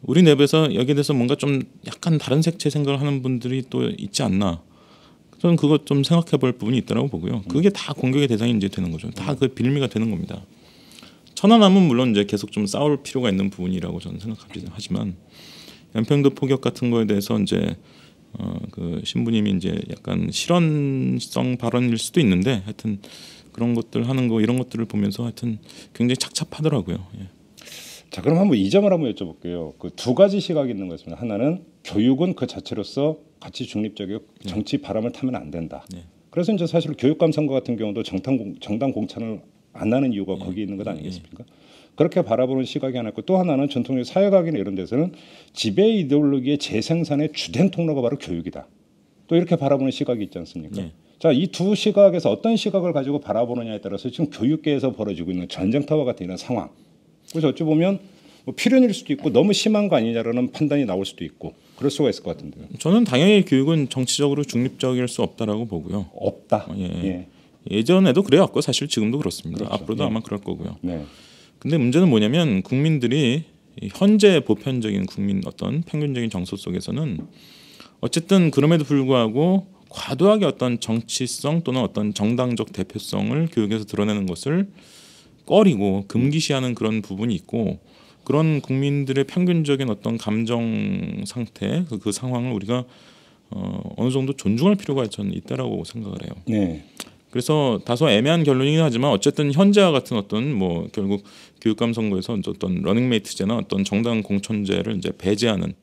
Speaker 2: 우리 내부에서 여기에 대해서 뭔가 좀 약간 다른 색채 생각을 하는 분들이 또 있지 않나? 저는 그것 좀 생각해 볼 부분이 있다고 보고요. 그게 다 공격의 대상이 이제 되는 거죠. 다 그 빌미가 되는 겁니다. 천안함은 물론 이제 계속 좀 싸울 필요가 있는 부분이라고 저는 생각하지만 연평도 포격 같은 거에 대해서 이제 그 신부님이 이제 약간 실언성 발언일 수도 있는데 하여튼 그런 것들 하는 거 이런 것들을 보면서 하여튼 굉장히 착잡하더라고요. 예.
Speaker 1: 자, 그럼 한번 이 점을 한번 여쭤볼게요. 그 두 가지 시각이 있는 것입니다. 하나는 교육은 그 자체로서 가치 중립적이고 정치 바람을 타면 안 된다.
Speaker 2: 네.
Speaker 1: 그래서 이제 사실 교육감 선거 같은 경우도 정당 공천을 안 하는 이유가 거기 있는 것 아니겠습니까? 그렇게 바라보는 시각이 하나 있고 또 하나는 전통적 사회학이나 이런 데서는 지배 이데올로기의 재생산의 주된 통로가 바로 교육이다. 또 이렇게 바라보는 시각이 있지 않습니까?
Speaker 2: 네.
Speaker 1: 자, 이 두 시각에서 어떤 시각을 가지고 바라보느냐에 따라서 지금 교육계에서 벌어지고 있는 전쟁터와 같은 이런 상황. 그래서 어찌 보면 뭐 필연일 수도 있고 너무 심한 거 아니냐라는 판단이 나올 수도 있고 그럴 수가 있을 것 같은데요.
Speaker 2: 저는 당연히 교육은 정치적으로 중립적일 수 없다라고 보고요.
Speaker 1: 없다.
Speaker 2: 예. 예전에도 그래왔고 사실 지금도 그렇습니다.
Speaker 1: 그렇죠.
Speaker 2: 앞으로도
Speaker 1: 예.
Speaker 2: 아마 그럴 거고요.
Speaker 1: 네.
Speaker 2: 근데 문제는 뭐냐면 국민들이 이 현재 보편적인 국민 어떤 평균적인 정서 속에서는 어쨌든 그럼에도 불구하고 과도하게 어떤 정치성 또는 어떤 정당적 대표성을 교육에서 드러내는 것을 꺼리고 금기시하는 그런 부분이 있고 그런 국민들의 평균적인 어떤 감정 상태 그 상황을 우리가 어느 정도 존중할 필요가 저는 있다라고 생각을 해요.
Speaker 1: 네.
Speaker 2: 그래서 다소 애매한 결론이긴 하지만 어쨌든 현재와 같은 어떤 뭐 결국 교육감 선거에서 어떤 러닝메이트제나 어떤 정당 공천제를 이제 배제하는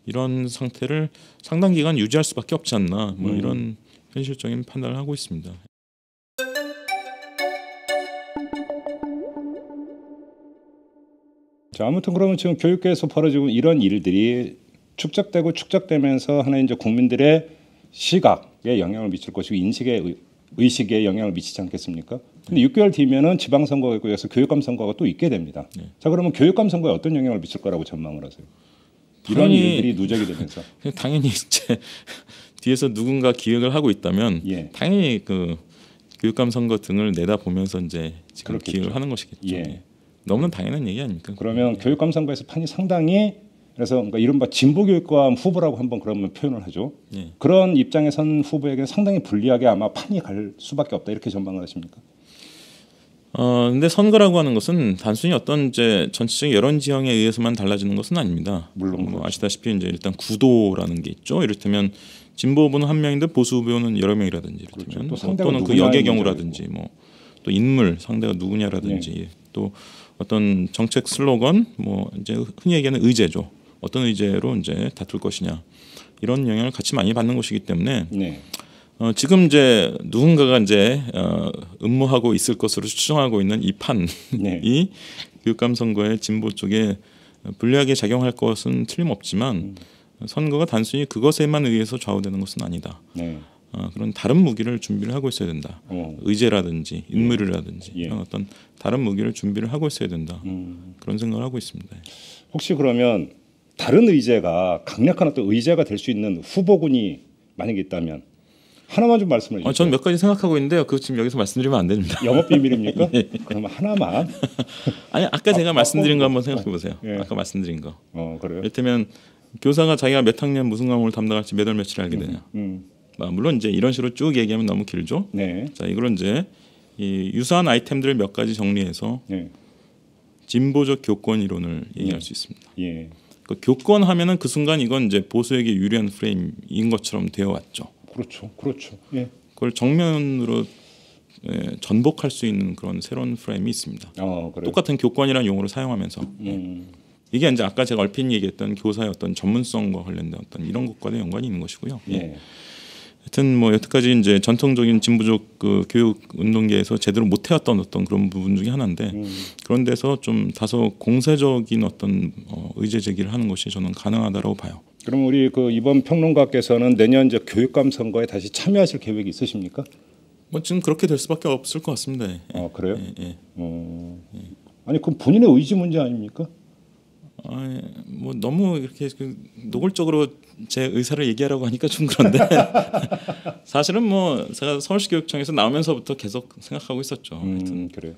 Speaker 2: 이런 상태를 상당 기간 유지할 수밖에 없지 않나 뭐 이런 현실적인 판단을 하고 있습니다.
Speaker 1: 자, 아무튼 그러면 지금 교육계에서 벌어지고 이런 일들이 축적되면서 하나의 이제 국민들의 시각에 영향을 미칠 것이고 인식의 의식에 영향을 미치지 않겠습니까? 근데 6개월 뒤면은 지방선거가 있고 여기서 교육감 선거가 또 있게 됩니다. 자, 그러면 교육감 선거에 어떤 영향을 미칠 거라고 전망을 하세요? 이런
Speaker 2: 당연히-
Speaker 1: 일들이 누적이 되면서
Speaker 2: 당연히 이제 뒤에서 누군가 기획을 하고 있다면
Speaker 1: 예.
Speaker 2: 당연히 그 교육감 선거 등을 내다보면서 이제 지금
Speaker 1: 그렇겠죠.
Speaker 2: 기획을 하는 것이겠죠.
Speaker 1: 예.
Speaker 2: 너무나 당연한 얘기 아닙니까?
Speaker 1: 그러면 교육감 선거에서 판이 상당히 그래서 그러니까 이른바 진보교육감 후보라고 한번 그러면 표현을 하죠.
Speaker 2: 예.
Speaker 1: 그런 입장에 선 후보에게 상당히 불리하게 아마 판이 갈 수밖에 없다 이렇게 전망을 하십니까?
Speaker 2: 근데 선거라고 하는 것은 단순히 어떤 이제 전체적인 여론 지형에 의해서만 달라지는 것은 아닙니다.
Speaker 1: 물론
Speaker 2: 뭐
Speaker 1: 그렇죠.
Speaker 2: 아시다시피 이제 일단 구도라는 게 있죠. 이를테면 진보 후보는 한 명인데 보수 후보는 여러 명이라든지
Speaker 1: 그렇죠.
Speaker 2: 이를테면
Speaker 1: 또 상대가
Speaker 2: 또는 그
Speaker 1: 누구냐의
Speaker 2: 역의 경우라든지 뭐 또 인물 상대가 누구냐라든지 또 어떤 정책 슬로건 뭐 이제 흔히 얘기하는 의제죠. 어떤 의제로 이제 다툴 것이냐 이런 영향을 같이 많이 받는 것이기 때문에
Speaker 1: 네.
Speaker 2: 지금 이제 누군가가 이제 음모하고 있을 것으로 추정하고 있는 이 판이
Speaker 1: 네.
Speaker 2: 교육감 선거의 진보 쪽에 불리하게 작용할 것은 틀림없지만 선거가 단순히 그것에만 의해서 좌우되는 것은 아니다.
Speaker 1: 네.
Speaker 2: 그런 다른 무기를 준비를 하고 있어야 된다. 의제라든지 인물이라든지
Speaker 1: 예.
Speaker 2: 이런 어떤 다른 무기를 준비를 하고 있어야 된다. 그런 생각을 하고 있습니다.
Speaker 1: 혹시 그러면 다른 의제가 강력한 어떤 의제가 될 수 있는 후보군이 만약에 있다면 하나만 좀 말씀해 주세요.
Speaker 2: 저는 몇 가지 생각하고 있는데요. 그거 지금 여기서 말씀드리면 안 됩니다.
Speaker 1: 영업 비밀입니까?
Speaker 2: 예.
Speaker 1: 그러면 하나만.
Speaker 2: 아니 아까 제가 말씀드린 거 한번 생각해 보세요.
Speaker 1: 예.
Speaker 2: 아까 말씀드린 거.
Speaker 1: 그래요?
Speaker 2: 이를테면 교사가 자기가 몇 학년 무슨 과목을 담당할지 몇 월 며칠 알게 되냐. 물론 이제 이런 식으로 쭉 얘기하면 너무 길죠.
Speaker 1: 네.
Speaker 2: 자, 이걸 이제 이 유사한 아이템들을 몇 가지 정리해서
Speaker 1: 네.
Speaker 2: 진보적 교권 이론을 얘기할 수 있습니다.
Speaker 1: 예.
Speaker 2: 그 교권 하면은 그 순간 이건 이제 보수에게 유리한 프레임인 것처럼 되어 왔죠.
Speaker 1: 그렇죠. 그렇죠. 예.
Speaker 2: 그걸 정면으로 전복할 수 있는 그런 새로운 프레임이 있습니다.
Speaker 1: 그래요.
Speaker 2: 똑같은 교권이라는 용어를 사용하면서 이게 이제 아까 제가 얼핏 얘기했던 교사의 어떤 전문성과 관련된 어떤 이런 것과도 연관이 있는 것이고요.
Speaker 1: 예.
Speaker 2: 하여튼 뭐 여태까지 이제 전통적인 진보적 그 교육 운동계에서 제대로 못 해왔던 어떤 그런 부분 중에 하나인데 그런 데서 좀 다소 공세적인 어떤 의제 제기를 하는 것이 저는 가능하다고 봐요.
Speaker 1: 그럼 우리 그 이번 평론가께서는 내년 이제 교육감 선거에 다시 참여하실 계획이 있으십니까?
Speaker 2: 뭐 지금 그렇게 될 수밖에 없을 것 같습니다.
Speaker 1: 그래요?
Speaker 2: 예.
Speaker 1: 아니 그럼 본인의 의지 문제 아닙니까?
Speaker 2: 뭐 너무 이렇게 노골적으로 제 의사를 얘기하라고 하니까 좀 그런데 사실은 뭐 제가 서울시 교육청에서 나오면서부터 계속 생각하고 있었죠. 하여튼
Speaker 1: 그래요.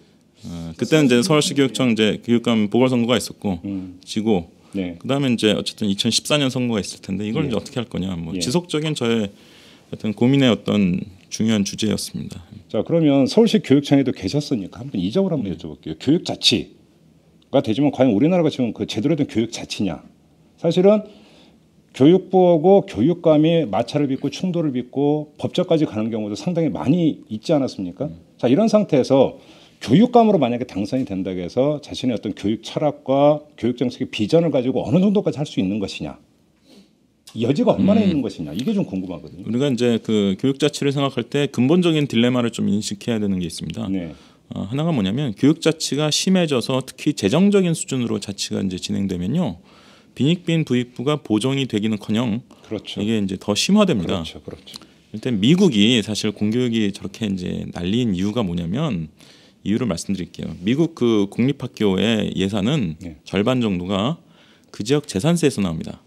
Speaker 2: 그때는 이제 서울시 교육청 이제 교육감 보궐선거가 있었고 지고
Speaker 1: 네.
Speaker 2: 그다음에 이제 어쨌든 2014년 선거가 있을 텐데 이걸 이제 어떻게 할 거냐 뭐 지속적인 저의 어떤 고민의 어떤 중요한 주제였습니다.
Speaker 1: 자 그러면 서울시 교육청에도 계셨으니까 한번 이 점을 한번 여쭤볼게요. 교육자치가 되지만 과연 우리나라가 지금 그 제대로 된 교육자치냐? 사실은 교육부하고 교육감이 마찰을 빚고 충돌을 빚고 법적까지 가는 경우도 상당히 많이 있지 않았습니까? 자 이런 상태에서 교육감으로 만약에 당선이 된다고 해서 자신의 어떤 교육 철학과 교육 정책의 비전을 가지고 어느 정도까지 할 수 있는 것이냐? 여지가 얼마나 있는 것이냐? 이게 좀 궁금하거든요.
Speaker 2: 우리가 이제 그 교육 자치를 생각할 때 근본적인 딜레마를 좀 인식해야 되는 게 있습니다.
Speaker 1: 네.
Speaker 2: 하나가 뭐냐면 교육 자치가 심해져서 특히 재정적인 수준으로 자치가 이제 진행되면요. 빈익빈 부익부가 보정이 되기는커녕
Speaker 1: 그렇죠.
Speaker 2: 이게 이제 더 심화됩니다.
Speaker 1: 그렇죠. 그렇죠.
Speaker 2: 일단 미국이 사실 공교육이 저렇게 이제 난리인 이유가 뭐냐면 이유를 말씀드릴게요. 미국 그 공립학교의 예산은 절반 정도가 그 지역 재산세에서 나옵니다.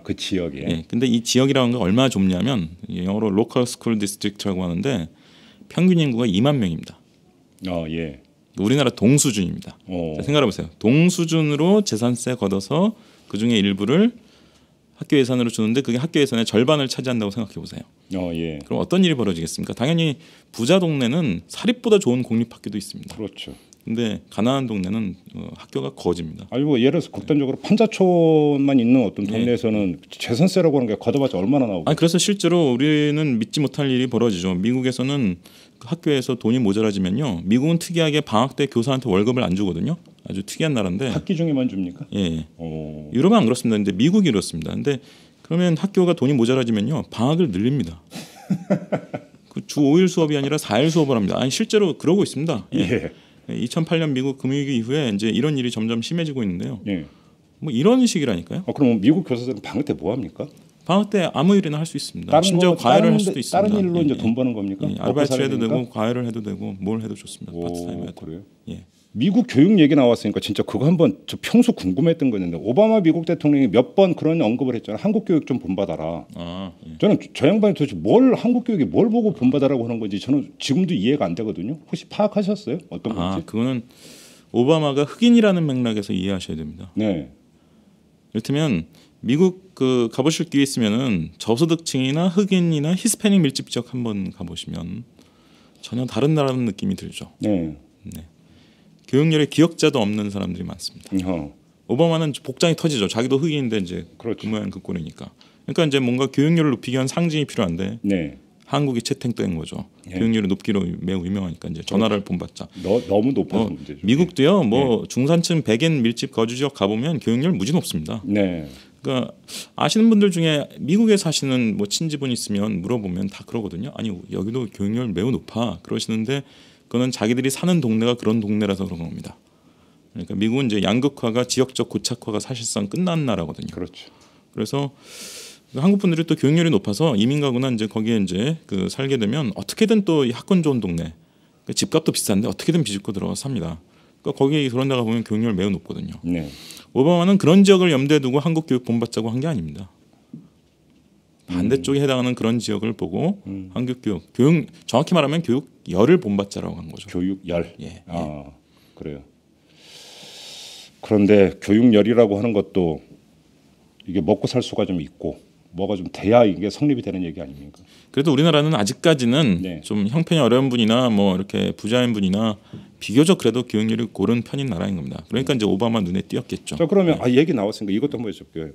Speaker 1: 그 지역에.
Speaker 2: 예. 근데 이 지역이라는 게 얼마나 좁냐면 영어로 로컬 스쿨 디스트릭트라고 하는데 평균 인구가 2만 명입니다.
Speaker 1: 예.
Speaker 2: 우리나라 동수준입니다. 자, 생각해 보세요. 동수준으로 재산세 걷어서 그 중에 일부를 학교 예산으로 주는데 그게 학교 예산의 절반을 차지한다고 생각해 보세요.
Speaker 1: 예.
Speaker 2: 그럼 어떤 일이 벌어지겠습니까? 당연히 부자 동네는 사립보다 좋은 공립학교도 있습니다.
Speaker 1: 그렇죠.
Speaker 2: 근데 가난한 동네는 학교가 거집니다.
Speaker 1: 아니 뭐 예를 들어서 극단적으로 판자촌만 있는 어떤 동네에서는 재산세라고 하는 게 걷어봤자 얼마나 나오고.
Speaker 2: 그래서 실제로 우리는 믿지 못할 일이 벌어지죠. 미국에서는 그 학교에서 돈이 모자라지면요. 미국은 특이하게 방학 때 교사한테 월급을 안 주거든요. 아주 특이한 나라인데.
Speaker 1: 학기 중에만 줍니까?
Speaker 2: 예. 유럽은 안 그렇습니다. 근데 미국이 그렇습니다. 근데 그러면 학교가 돈이 모자라지면요. 방학을 늘립니다. 그 주 5일 수업이 아니라 4일 수업을 합니다. 아니 실제로 그러고 있습니다.
Speaker 1: 예.
Speaker 2: 2008년 미국 금융위기 이후에 이제 이런 일이 점점 심해지고 있는데요.
Speaker 1: 예.
Speaker 2: 뭐 이런 식이라니까요.
Speaker 1: 그럼 미국 교사들은 방학 때 뭐 합니까?
Speaker 2: 방학 때 아무 일이나 할 수 있습니다. 심지어 과외를 할 수도 있습니다.
Speaker 1: 다른 일로 이제 돈 버는 겁니까?
Speaker 2: 아르바이트를 해도 되고 과외를 해도 되고 뭘 해도 좋습니다. 파트타임 해도.
Speaker 1: 그래요?
Speaker 2: 예.
Speaker 1: 미국 교육 얘기 나왔으니까 진짜 그거 한번 저 평소 궁금했던 거였는데 오바마 미국 대통령이 몇 번 그런 언급을 했잖아요. 한국 교육 좀 본받아라.
Speaker 2: 예.
Speaker 1: 저는 저 양반이 도대체 한국 교육이 뭘 보고 본받아라고 하는 건지 저는 지금도 이해가 안 되거든요. 혹시 파악하셨어요? 어떤 건지?
Speaker 2: 그거는 오바마가 흑인이라는 맥락에서 이해하셔야 됩니다.
Speaker 1: 네.
Speaker 2: 이를테면 미국 그 가보실 기회 있으면은 저소득층이나 흑인이나 히스패닉 밀집 지역 한번 가보시면 전혀 다른 나라는 느낌이 들죠.
Speaker 1: 네.
Speaker 2: 교육열에 기억자도 없는 사람들이 많습니다. 오바마는 복장이 터지죠. 자기도 흑인인데 이제
Speaker 1: 그렇죠.
Speaker 2: 그 모양 그 꼴이니까. 그러니까 이제 뭔가 교육열을 높이기 위한 상징이 필요한데 한국이 채택된 거죠.
Speaker 1: 예.
Speaker 2: 교육열이 높기로 매우 유명하니까 이제 전화를 본받자.
Speaker 1: 너무 높아서 문제죠.
Speaker 2: 미국도요. 뭐 중산층 백인 밀집 거주 지역 가보면 교육열 무지 높습니다.
Speaker 1: 네.
Speaker 2: 그러니까 아시는 분들 중에 미국에 사시는 뭐 친지분 있으면 물어보면 다 그러거든요. 아니 여기도 교육열 매우 높아 그러시는데 그거는 자기들이 사는 동네가 그런 동네라서 그런 겁니다. 그러니까 미국은 이제 양극화가 지역적 고착화가 사실상 끝난 나라거든요.
Speaker 1: 그렇죠.
Speaker 2: 그래서 한국 분들이 또 교육열이 높아서 이민 가거나 이제 거기에 이제 그 살게 되면 어떻게든 또 학군 좋은 동네, 집값도 비싼데 어떻게든 비집고 들어가서 삽니다. 그러니까 거기 그런 데가 보면 교육열 매우 높거든요.
Speaker 1: 네.
Speaker 2: 오바마는 그런 지역을 염두에 두고 한국 교육 본받자고 한 게 아닙니다. 반대쪽에 해당하는 그런 지역을 보고 한국 교육 정확히 말하면 교육열을 본받자라고 한 거죠.
Speaker 1: 교육열.
Speaker 2: 예.
Speaker 1: 아, 그래요. 그런데 교육열이라고 하는 것도 이게 먹고 살 수가 좀 있고 뭐가 좀 돼야 이게 성립이 되는 얘기 아닙니까?
Speaker 2: 그래도 우리나라는 아직까지는
Speaker 1: 네.
Speaker 2: 좀 형편이 어려운 분이나 뭐 이렇게 부자인 분이나 비교적 그래도 교육열이 고른 편인 나라인 겁니다. 그러니까 이제 오바마 눈에 띄었겠죠.
Speaker 1: 자, 그러면 얘기 나왔으니까 이것도 한번 여쭤볼게요.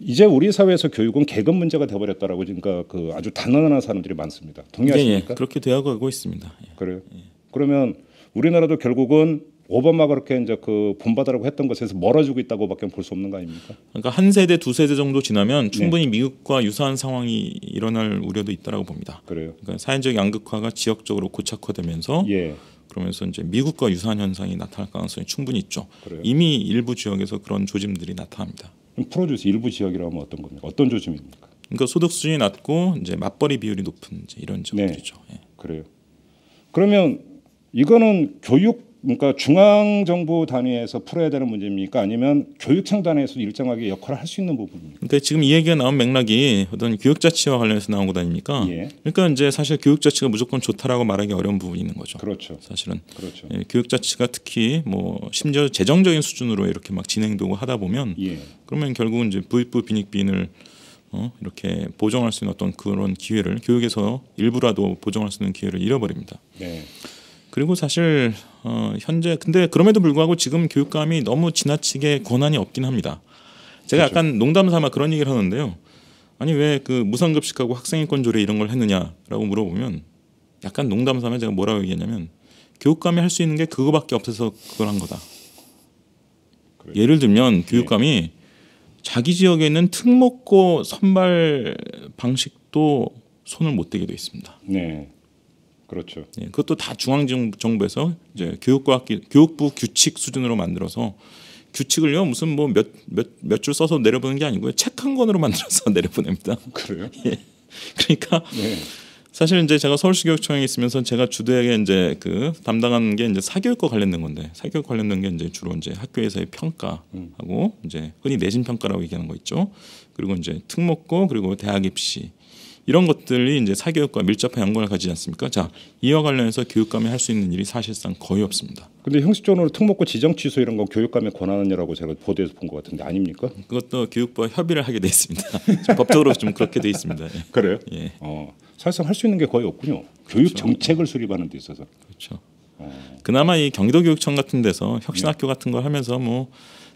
Speaker 1: 이제 우리 사회에서 교육은 계급 문제가 돼버렸다라고 그러니까 그 아주 단언하는 사람들이 많습니다. 동의하십니까?
Speaker 2: 예, 그렇게 되어가고 있습니다. 예.
Speaker 1: 그래요. 그러면 우리나라도 결국은 오바마가 그렇게 이제 그 본받으라고 했던 것에서 멀어지고 있다고밖에 볼 수 없는 거 아닙니까?
Speaker 2: 그러니까 한 세대 두 세대 정도 지나면 충분히 미국과 유사한 상황이 일어날 우려도 있다라고 봅니다.
Speaker 1: 그래요.
Speaker 2: 그러니까 사회적 양극화가 지역적으로 고착화되면서
Speaker 1: 예.
Speaker 2: 그러면서 이제 미국과 유사한 현상이 나타날 가능성이 충분히 있죠.
Speaker 1: 그래요.
Speaker 2: 이미 일부 지역에서 그런 조짐들이 나타납니다.
Speaker 1: 좀 풀어주세요. 일부 지역이라면 어떤 겁니까? 어떤 조짐입니까?
Speaker 2: 그러니까 소득 수준이 낮고 이제 맞벌이 비율이 높은 이제 이런 지역들이죠. 예.
Speaker 1: 그래요. 그러면 이거는 교육 그러니까 중앙 정부 단위에서 풀어야 되는 문제입니까? 아니면 교육청 단위에서 일정하게 역할을 할 수 있는 부분입니까?
Speaker 2: 그러니까 지금 이 얘기가 나온 맥락이 어떤 교육자치와 관련해서 나온 것 아닙니까?
Speaker 1: 예.
Speaker 2: 그러니까 이제 사실 교육자치가 무조건 좋다라고 말하기 어려운 부분이 있는 거죠.
Speaker 1: 그렇죠.
Speaker 2: 사실은
Speaker 1: 그렇죠.
Speaker 2: 예, 교육자치가 특히 뭐 심지어 재정적인 수준으로 이렇게 막 진행되고 하다 보면
Speaker 1: 예.
Speaker 2: 그러면 결국은 이제 부익부 빈익빈을 이렇게 보정할 수 있는 어떤 그런 기회를 교육에서 일부라도 보정할 수 있는 기회를 잃어버립니다.
Speaker 1: 네.
Speaker 2: 그리고 사실 현재 근데 그럼에도 불구하고 지금 교육감이 너무 지나치게 권한이 없긴 합니다. 제가
Speaker 1: 그렇죠.
Speaker 2: 약간 농담 삼아 그런 얘기를 하는데요. 아니 왜 그 무상급식하고 학생인권 조례 이런 걸 했느냐라고 물어보면 약간 농담 삼아 제가 뭐라고 얘기했냐면 교육감이 할 수 있는 게 그거밖에 없어서 그걸 한 거다.
Speaker 1: 그래요.
Speaker 2: 예를 들면 교육감이 자기 지역에 있는 특목고 선발 방식도 손을 못 대게 돼 있습니다.
Speaker 1: 네. 그렇죠.
Speaker 2: 예, 그것도 다 중앙정부에서 이제 교육부 규칙 수준으로 만들어서 규칙을요 무슨 뭐 몇 줄 써서 내려보는 게 아니고요 책 한 권으로 만들어서 내려보냅니다.
Speaker 1: 그래요?
Speaker 2: 예. 그러니까
Speaker 1: 네.
Speaker 2: 사실 이제 제가 서울시 교육청에 있으면서 제가 주되게 이제 그 담당하는 게 이제 사교육과 관련된 건데 사교육 관련된 게 이제 주로 이제 학교에서의 평가하고 이제 흔히 내신 평가라고 얘기하는 거 있죠. 그리고 이제 특목고 그리고 대학 입시 이런 것들이 이제 사교육과 밀접한 연관을 가지지 않습니까? 자, 이와 관련해서 교육감이 할 수 있는 일이 사실상 거의 없습니다.
Speaker 1: 근데 형식적으로 특목고 지정 취소 이런 건 교육감의 권한이라고 제가 보도에서 본 것 같은데 아닙니까?
Speaker 2: 그것도 교육부와 협의를 하게 돼 있습니다. 법적으로 좀 그렇게 돼 있습니다. 예.
Speaker 1: 그래요?
Speaker 2: 예.
Speaker 1: 사실상 할 수 있는 게 거의 없군요. 교육 정책을 수립하는 데 있어서.
Speaker 2: 그렇죠. 그나마 이 경기도교육청 같은 데서 혁신학교 같은 걸 하면서 뭐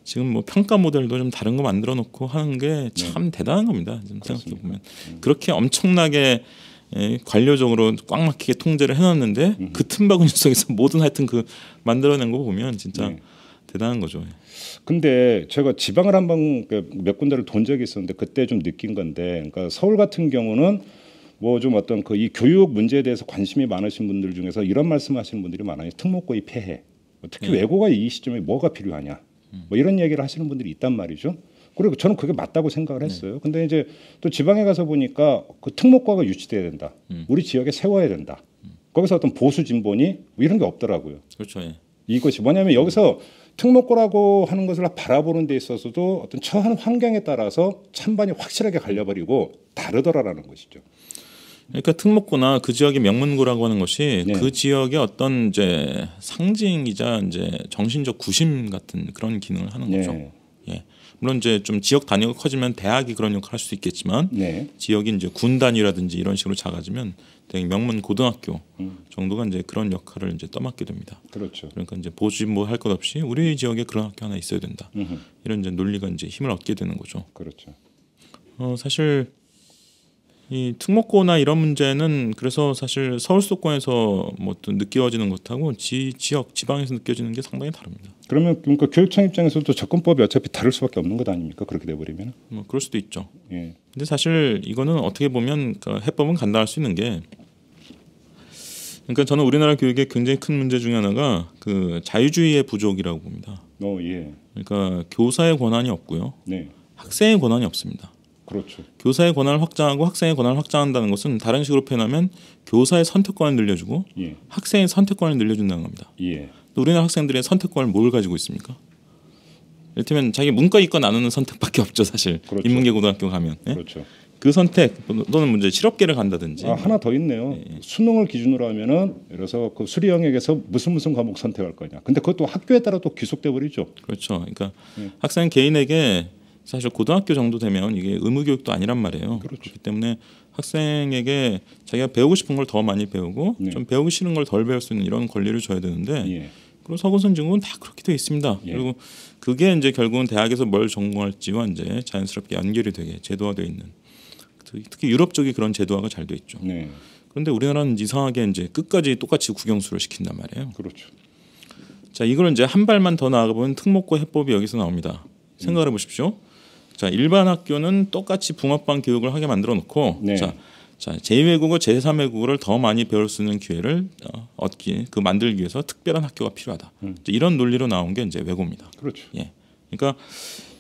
Speaker 2: 지금 뭐 평가 모델도 좀 다른 거 만들어 놓고 하는 게 참 대단한 겁니다. 지금 생각해 보면 그렇게 엄청나게 관료적으로 꽉 막히게 통제를 해놨는데 그 틈바구니 속에서 모든 하여튼 그 만들어낸 거 보면 진짜 대단한 거죠.
Speaker 1: 근데 제가 지방을 한번 몇 군데를 돈 적이 있었는데 그때 좀 느낀 건데, 그러니까 서울 같은 경우는 뭐 좀 어떤 그 이 교육 문제에 대해서 관심이 많으신 분들 중에서 이런 말씀하시는 분들이 많아요. 특목고의 폐해, 특히 외고가 이 시점에 뭐가 필요하냐, 뭐 이런 얘기를 하시는 분들이 있단 말이죠. 그리고 저는 그게 맞다고 생각을 했어요. 근데 이제 또 지방에 가서 보니까 그 특목고가 유치돼야 된다. 우리 지역에 세워야 된다. 거기서 어떤 보수 진보니 뭐 이런 게 없더라고요.
Speaker 2: 그렇죠. 예.
Speaker 1: 이것이 뭐냐면 여기서 특목고라고 하는 것을 바라보는 데 있어서도 어떤 처한 환경에 따라서 찬반이 확실하게 갈려버리고 다르더라라는 것이죠.
Speaker 2: 그러니까 특목고나 그 지역의 명문고라고 하는 것이
Speaker 1: 네.
Speaker 2: 그 지역의 어떤 이제 상징이자 이제 정신적 구심 같은 그런 기능을 하는 거죠.
Speaker 1: 네.
Speaker 2: 예. 물론 이제 좀 지역 단위가 커지면 대학이 그런 역할을 할 수 있겠지만
Speaker 1: 네.
Speaker 2: 지역이 이제 군 단위라든지 이런 식으로 작아지면 되게 명문 고등학교 정도가 이제 그런 역할을 이제 떠맡게 됩니다.
Speaker 1: 그렇죠.
Speaker 2: 그러니까 이제 보지 뭐 할 것 없이 우리 지역에 그런 학교 하나 있어야 된다. 이런 이제 논리가 이제 힘을 얻게 되는 거죠.
Speaker 1: 그렇죠.
Speaker 2: 사실 이 특목고나 이런 문제는 그래서 사실 서울 수도권에서 뭐 또 느껴지는 것하고 지역 지방에서 느껴지는 게 상당히 다릅니다.
Speaker 1: 그러면 그러니까 교육청 입장에서도 접근법이 어차피 다를 수밖에 없는 것 아닙니까? 그렇게 돼 버리면.
Speaker 2: 뭐 그럴 수도 있죠.
Speaker 1: 예.
Speaker 2: 근데 사실 이거는 어떻게 보면 그 해법은 간단할 수 있는 게, 그러니까 저는 우리나라 교육의 굉장히 큰 문제 중에 하나가 그 자유주의의 부족이라고 봅니다.
Speaker 1: 예.
Speaker 2: 그러니까 교사의 권한이 없고요,
Speaker 1: 네.
Speaker 2: 학생의 권한이 없습니다.
Speaker 1: 그렇죠.
Speaker 2: 교사의 권한을 확장하고 학생의 권한을 확장한다는 것은 다른 식으로 표현하면 교사의 선택권을 늘려주고
Speaker 1: 예.
Speaker 2: 학생의 선택권을 늘려준다는 겁니다.
Speaker 1: 예.
Speaker 2: 또 우리나라 학생들의 선택권을 뭘 가지고 있습니까? 이를테면 자기 문과 이과 나누는 선택밖에 없죠, 사실.
Speaker 1: 그렇죠.
Speaker 2: 인문계 고등학교 가면. 예?
Speaker 1: 그렇죠.
Speaker 2: 그 선택 또는 문제 실업계를 간다든지.
Speaker 1: 하나 더 있네요. 수능을 기준으로 하면은 예를 들어서 그 수리 영역에서 무슨 과목 선택할 거냐. 근데 그것도 학교에 따라 또 귀속돼 버리죠.
Speaker 2: 그렇죠. 그러니까 학생 개인에게 사실 고등학교 정도 되면 이게 의무 교육도 아니란 말이에요.
Speaker 1: 그렇죠.
Speaker 2: 그렇기 때문에 학생에게 자기가 배우고 싶은 걸 더 많이 배우고
Speaker 1: 네.
Speaker 2: 좀 배우기 싫은 걸 덜 배울 수 있는 이런 권리를 줘야 되는데
Speaker 1: 예.
Speaker 2: 그리고 서구선진국은 다 그렇게 되어 있습니다.
Speaker 1: 예.
Speaker 2: 그리고 그게 이제 결국은 대학에서 뭘 전공할지와 이제 자연스럽게 연결이 되게 제도화되어 있는, 특히 유럽 쪽이 그런 제도화가 잘 돼 있죠.
Speaker 1: 네.
Speaker 2: 그런데 우리나라는 이상하게 이제 끝까지 똑같이 국영수를 시킨단 말이에요.
Speaker 1: 그렇죠.
Speaker 2: 자, 이걸 이제 한 발만 더 나아가 보면 특목고 해법이 여기서 나옵니다. 생각해 보십시오. 자, 일반 학교는 똑같이 붕어빵 교육을 하게 만들어 놓고
Speaker 1: 네.
Speaker 2: 자, 제2외국어, 제3외국어를 더 많이 배울 수 있는 기회를 만들기 위해서 특별한 학교가 필요하다. 이제 이런 논리로 나온 게 이제 외고입니다.
Speaker 1: 그렇죠.
Speaker 2: 예. 그러니까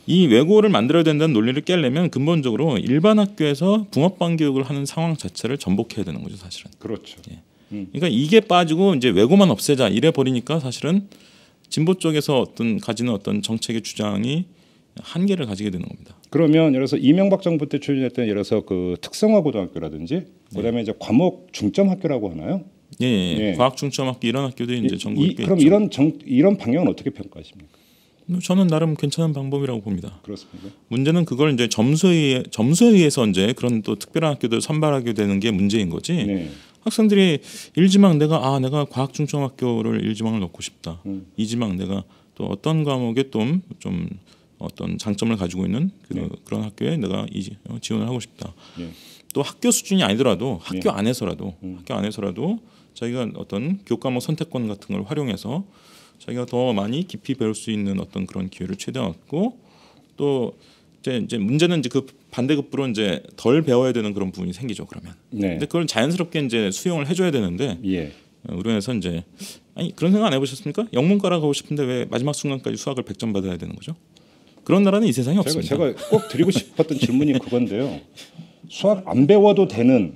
Speaker 2: 이 외고를 만들어야 된다는 논리를 깨려면 근본적으로 일반 학교에서 붕어빵 교육을 하는 상황 자체를 전복해야 되는 거죠, 사실은.
Speaker 1: 그렇죠.
Speaker 2: 예. 그러니까 이게 빠지고 이제 외고만 없애자 이래 버리니까 사실은 진보 쪽에서 가지는 어떤 정책의 주장이 한계를 가지게 되는 겁니다.
Speaker 1: 그러면 예를 들어서 이명박 정부 때 추진했던 예를 들어서 그 특성화 고등학교라든지 그다음에 이제 과목 중점 학교라고 하나요?
Speaker 2: 예,
Speaker 1: 예.
Speaker 2: 과학 중점 학교 이런 학교들이 이제 전국에 꽤
Speaker 1: 그럼
Speaker 2: 있죠.
Speaker 1: 이런 방향은 어떻게 평가하십니까?
Speaker 2: 저는 나름 괜찮은 방법이라고 봅니다.
Speaker 1: 그렇습니까?
Speaker 2: 문제는 그걸 이제 점수에 의해서 이제 그런 또 특별한 학교들 선발하게 되는 게 문제인 거지.
Speaker 1: 네.
Speaker 2: 학생들이 1지망 내가 과학 중점 학교를 1지망을 넣고 싶다. 2지망 내가 또 어떤 과목에 좀 어떤 장점을 가지고 있는 그런 학교에 내가 지원을 하고 싶다.
Speaker 1: 예.
Speaker 2: 또 학교 수준이 아니더라도 학교
Speaker 1: 예.
Speaker 2: 안에서라도 자기가 어떤 교과목 선택권 같은 걸 활용해서 자기가 더 많이 깊이 배울 수 있는 어떤 그런 기회를 최대한 얻고, 또 이제 문제는 이제 그 반대급부로 이제 덜 배워야 되는 그런 부분이 생기죠. 그러면.
Speaker 1: 네.
Speaker 2: 근데 그걸 자연스럽게 이제 수용을 해줘야 되는데
Speaker 1: 예.
Speaker 2: 우리나라에서 이제 그런 생각 안 해보셨습니까? 영문과라 가고 싶은데 왜 마지막 순간까지 수학을 100점 받아야 되는 거죠? 그런 나라는 이 세상에 없습니다.
Speaker 1: 제가 꼭 드리고 싶었던 질문이 그건데요. 수학 안 배워도 되는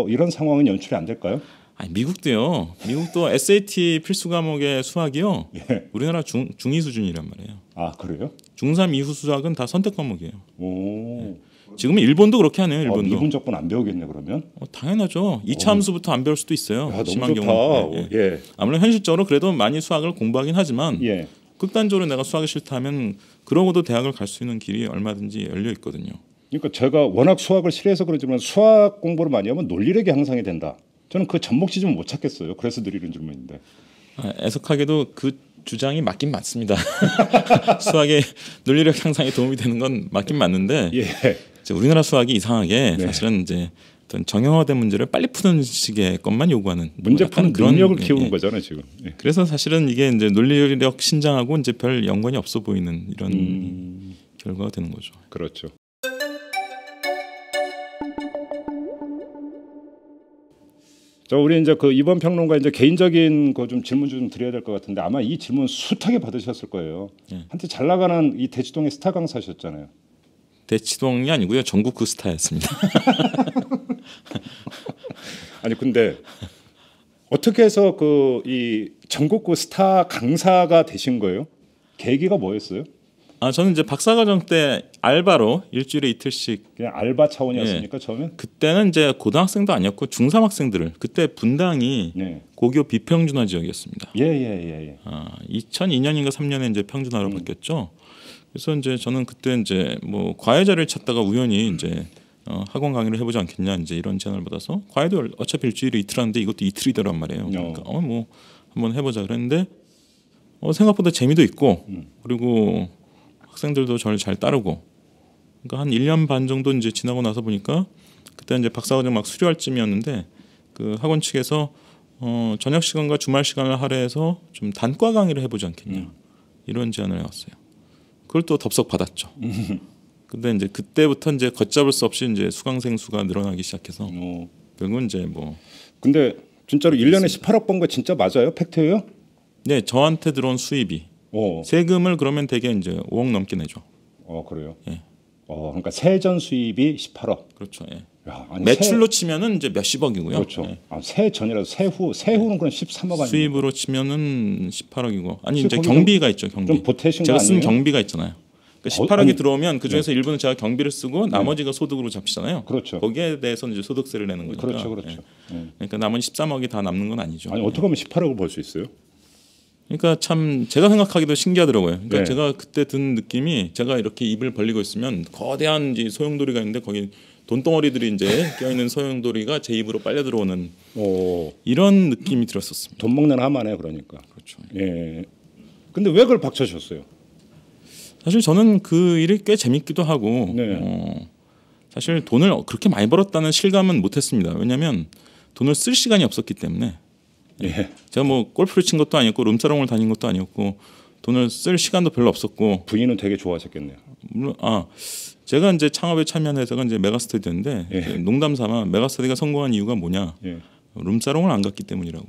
Speaker 1: 이런 상황은 연출이 안 될까요?
Speaker 2: 아니, 미국도 SAT 필수 과목의 수학이요.
Speaker 1: 예.
Speaker 2: 우리나라 중2 수준이란 말이에요.
Speaker 1: 아 그래요?
Speaker 2: 중3 이후 수학은 다 선택 과목이에요.
Speaker 1: 오.
Speaker 2: 지금은 일본도 그렇게 하네요. 일본도.
Speaker 1: 미분 적분 안 배우겠네 그러면.
Speaker 2: 당연하죠. 2차 함수부터 안 배울 수도 있어요.
Speaker 1: 야, 너무
Speaker 2: 심한
Speaker 1: 좋다.
Speaker 2: 경우는.
Speaker 1: 예.
Speaker 2: 아무래도 현실적으로 그래도 많이 수학을 공부하긴 하지만
Speaker 1: 예.
Speaker 2: 극단적으로 내가 수학이 싫다면 그러고도 대학을 갈 수 있는 길이 얼마든지 열려 있거든요.
Speaker 1: 그러니까 제가 워낙 수학을 싫어해서 그런지만 수학 공부를 많이 하면 논리력이 향상이 된다. 저는 그 접목지 좀 못 찾겠어요. 그래서 드리는 질문인데.
Speaker 2: 애석하게도 그 주장이 맞긴 맞습니다. 수학의 논리력 향상에 도움이 되는 건 맞긴 맞는데
Speaker 1: 예.
Speaker 2: 이제 우리나라 수학이 이상하게
Speaker 1: 네.
Speaker 2: 사실은 이제 어떤 정형화된 문제를 빨리 푸는 식의 것만 요구하는
Speaker 1: 문제
Speaker 2: 약간
Speaker 1: 푸는
Speaker 2: 그런
Speaker 1: 능력을 키우는 거잖아요 지금. 예.
Speaker 2: 그래서 사실은 이게 이제 논리력 신장하고 이제 별 연관이 없어 보이는 이런 결과가 되는 거죠.
Speaker 1: 그렇죠. 자, 우리 이제 그 이번 평론가 이제 개인적인 거 좀 질문 좀 드려야 될 것 같은데 아마 이 질문 숱하게 받으셨을 거예요.
Speaker 2: 예.
Speaker 1: 한때 잘 나가는 이 대치동의 스타 강사셨잖아요.
Speaker 2: 대치동이 아니고요, 전국구 스타였습니다.
Speaker 1: 아니 근데 어떻게 해서 그 이 전국구 스타 강사가 되신 거예요? 계기가 뭐였어요?
Speaker 2: 저는 이제 박사과정 때 알바로 일주일에 이틀씩,
Speaker 1: 그냥 알바 차원이었습니까 처음엔?
Speaker 2: 그때는 이제 고등학생도 아니었고 중3 학생들을, 그때 분당이
Speaker 1: 네.
Speaker 2: 고교 비평준화 지역이었습니다.
Speaker 1: 예.
Speaker 2: 2002년인가 3년에 이제 평준화로 바뀌었죠. 그래서 이제 저는 그때 이제 뭐 과외 자리를 찾다가 우연히 이제 학원 강의를 해보지 않겠냐 이제 이런 제안을 받아서, 과외도 어차피 일주일에 이틀 하는데 이것도 이틀이더란 말이에요. 그러니까 뭐 한번 해보자 그랬는데 생각보다 재미도 있고 그리고 학생들도 저를 잘 따르고, 그러니까 한 1년 반 정도 이제 지나고 나서 보니까 그때 이제 박사과정 막 수료할 쯤이었는데 그 학원 측에서 저녁 시간과 주말 시간을 할애해서 좀 단과 강의를 해보지 않겠냐 이런 제안을 해왔어요. 그걸 또 덥석 받았죠. 근데 이제 그때부터 이제 걷잡을 수 없이 이제 수강생 수가 늘어나기 시작해서 결국은 이제 뭐
Speaker 1: 근데 진짜로 1년에 18억 번 거 진짜 맞아요? 팩트예요?
Speaker 2: 네, 저한테 들어온 수입이 세금을 그러면 대개 이제 5억 넘게 내죠.
Speaker 1: 그래요.
Speaker 2: 예.
Speaker 1: 그러니까 세전 수입이 18억.
Speaker 2: 그렇죠. 예.
Speaker 1: 야, 아니,
Speaker 2: 매출로 치면은 이제 몇십억이고요.
Speaker 1: 그렇죠.
Speaker 2: 예.
Speaker 1: 세전이라도 세후는 그럼 13억 아니에요?
Speaker 2: 수입으로 치면은 18억이고 아니
Speaker 1: 혹시
Speaker 2: 이제
Speaker 1: 거기
Speaker 2: 경비가 있죠. 경비.
Speaker 1: 좀 보태신 거
Speaker 2: 제가 쓴
Speaker 1: 아니에요?
Speaker 2: 경비가 있잖아요. 그러니까 18억이
Speaker 1: 아니,
Speaker 2: 들어오면 그 중에서 일부는 제가 경비를 쓰고 나머지가 소득으로 잡히잖아요.
Speaker 1: 그렇죠.
Speaker 2: 거기에 대해서는 이제 소득세를 내는 거니까.
Speaker 1: 그렇죠, 그렇죠.
Speaker 2: 예. 그러니까 나머지 13억이 다 남는 건 아니죠.
Speaker 1: 아니 어떻게 하면 18억을 벌 수 있어요?
Speaker 2: 그러니까 참 제가 생각하기도 신기하더라고요. 그러니까
Speaker 1: 네.
Speaker 2: 제가 그때 든 느낌이 제가 이렇게 입을 벌리고 있으면 거대한 이제 소용돌이가 있는데 거기 돈덩어리들이 이제 껴있는 소용돌이가 제 입으로 빨려 들어오는 이런 느낌이 들었었습니다.
Speaker 1: 돈 먹는 하마네 그러니까.
Speaker 2: 그렇죠.
Speaker 1: 예. 근데 왜 그걸 박차셨어요?
Speaker 2: 사실 저는 그 일이 꽤 재밌기도 하고
Speaker 1: 네.
Speaker 2: 사실 돈을 그렇게 많이 벌었다는 실감은 못했습니다. 왜냐하면 돈을 쓸 시간이 없었기 때문에
Speaker 1: 예.
Speaker 2: 제가 뭐 골프를 친 것도 아니었고 룸사롱을 다닌 것도 아니었고 돈을 쓸 시간도 별로 없었고
Speaker 1: 부인은 되게 좋아하셨겠네요.
Speaker 2: 물론 제가 이제 창업에 참여한 회사가 이제 메가스터디인데
Speaker 1: 예.
Speaker 2: 농담삼아 메가스터디가 성공한 이유가 뭐냐?
Speaker 1: 예.
Speaker 2: 룸사롱을 안 갔기 때문이라고.